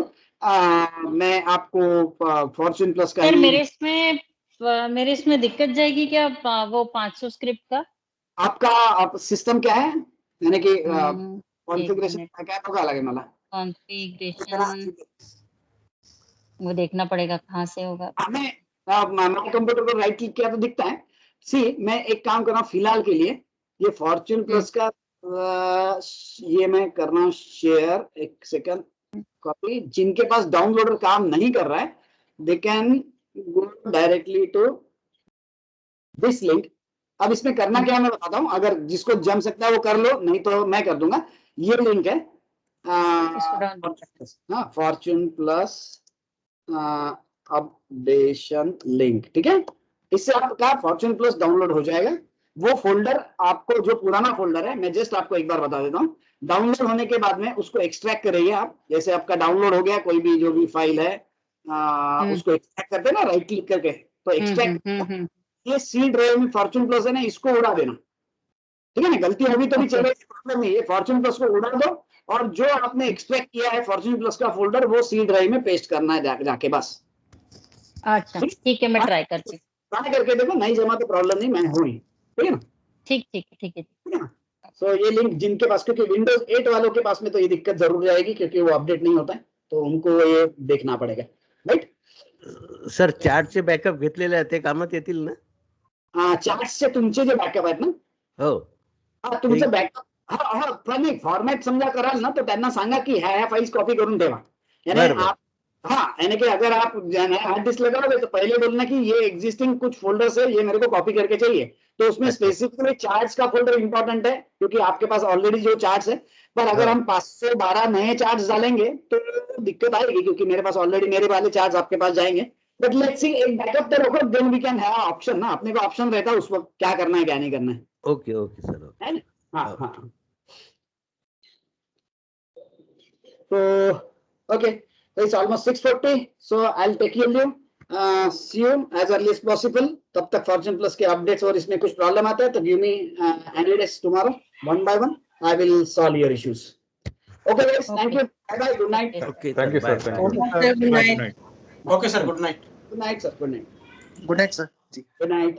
मैं आपको फॉर्च्यून प्लस का सर ही। मेरे इसमें दिक्कत जाएगी क्या, वो 500 स्क्रिप्ट का? आपका सिस्टम क्या है, यानी कि एक कॉन्फ़िगरेशन मिनट, काय बघावं लागेल मला? कॉन्फ़िगरेशन वो देखना पड़ेगा कहाँ से होगा। हमें मेरे कंप्यूटर पर राइट क्लिक किया तो दिखता है। सी, मैं एक काम कर रहा हूँ फिलहाल के लिए, ये फॉर्च्यून प्लस का ये मैं कर रहा हूँ शेयर, एक सेकंड, कॉपी। जिनके पास डाउनलोडर काम नहीं कर रहा है, they can go directly to this link. अब इसमें करना क्या है मैं बताता हूँ, अगर जिसको जम सकता है वो कर लो, नहीं तो मैं कर दूंगा। ये लिंक है फॉर्च्यून प्लस अपडेशन लिंक, ठीक है? इससे आपका फॉर्च्यून प्लस डाउनलोड हो जाएगा। वो फोल्डर आपको, जो पुराना फोल्डर है, मैं जस्ट आपको एक बार बता देता हूँ। डाउनलोड होने के बाद में उसको एक्सट्रैक्ट करिए आप, जैसे आपका डाउनलोड हो गया कोई भी जो भी फाइल है, उसको एक्सट्रैक्ट करते हैं ना राइट क्लिक करके, तो एक्सट्रैक्ट, ये सी ड्राइव में फॉर्च्यून प्लस है ना, इसको उड़ा देना, ठीक है ना? गलती होगी तो भी चलेगी, प्रॉब्लम नहीं है। फॉर्च्यून प्लस को उड़ा दो, और जो आपने एक्सट्रैक्ट किया है फॉर्च्यून प्लस का फोल्डर, वो सी ड्राइव में पेस्ट करना है जाके बस। अच्छा ठीक है, मैं ट्राई करती हूँ। ट्राई करके देखो, नहीं जमा तो प्रॉब्लम नहीं, मैं हूँ ही, ठीक है ना? ठीक ठीक ठीक है। ठीक है ना? सो ये लिंक जिनके पास, क्योंकि विंडोज 8 वालों के पास में तो ये दिक्कत जरूर जाएगी, क्योंकि वो अपडेट नहीं होता है, तो उनको ये देखना पड़ेगा, राइट? सर चार्टचे बॅकअप घेतलेले आहेत ते कामात येतील ना? चार्ट्सचे तुमचे जे बॅकअप आहेत ना, हो, तुमचं बॅकअप, पण फॉर्मॅट समजा कराल ना, तो त्यांना सांगा की ह्या फाइल्स कॉपी करून ठेवा, यानी आप, हाँ, यानी कि अगर आप हार्ड डिस्क लगाओगे तो पहले बोलना कि ये एग्जिस्टिंग कुछ फोल्डर्स है, ये मेरे को कॉपी करके चाहिए, तो उसमें स्पेसिफिकली चार्ट्स का फोल्डर इंपॉर्टेंट है, क्योंकि आपके पास ऑलरेडी जो चार्ट्स है। पर अगर हम 512 नए चार्ट्स डालेंगे तो दिक्कत आएगी, क्योंकि मेरे पास ऑलरेडी मेरे वाले चार्ट्स आपके पास जाएंगे। बट लेट्स सी, एक बैकअप तो रखो, then we can have option ना, अपने को ऑप्शन रहता है उस वक्त क्या करना है क्या नहीं करना है। ओके ओके सर, है ना? हाँ हाँ, तो okay, so it's almost 6:40, so I'll take you see you as early as possible. तब तक फॉर्च्यून प्लस के अपडेट्स, और इसमें कुछ प्रॉब्लम आता है तो give me any days tomorrow, one by one I will solve your issues. Okay guys, thank you, bye bye, good night. Okay Thank you, sir. bye. Thank you. Good night. Okay sir, good night. Good night sir, good night, good night sir ji. good night.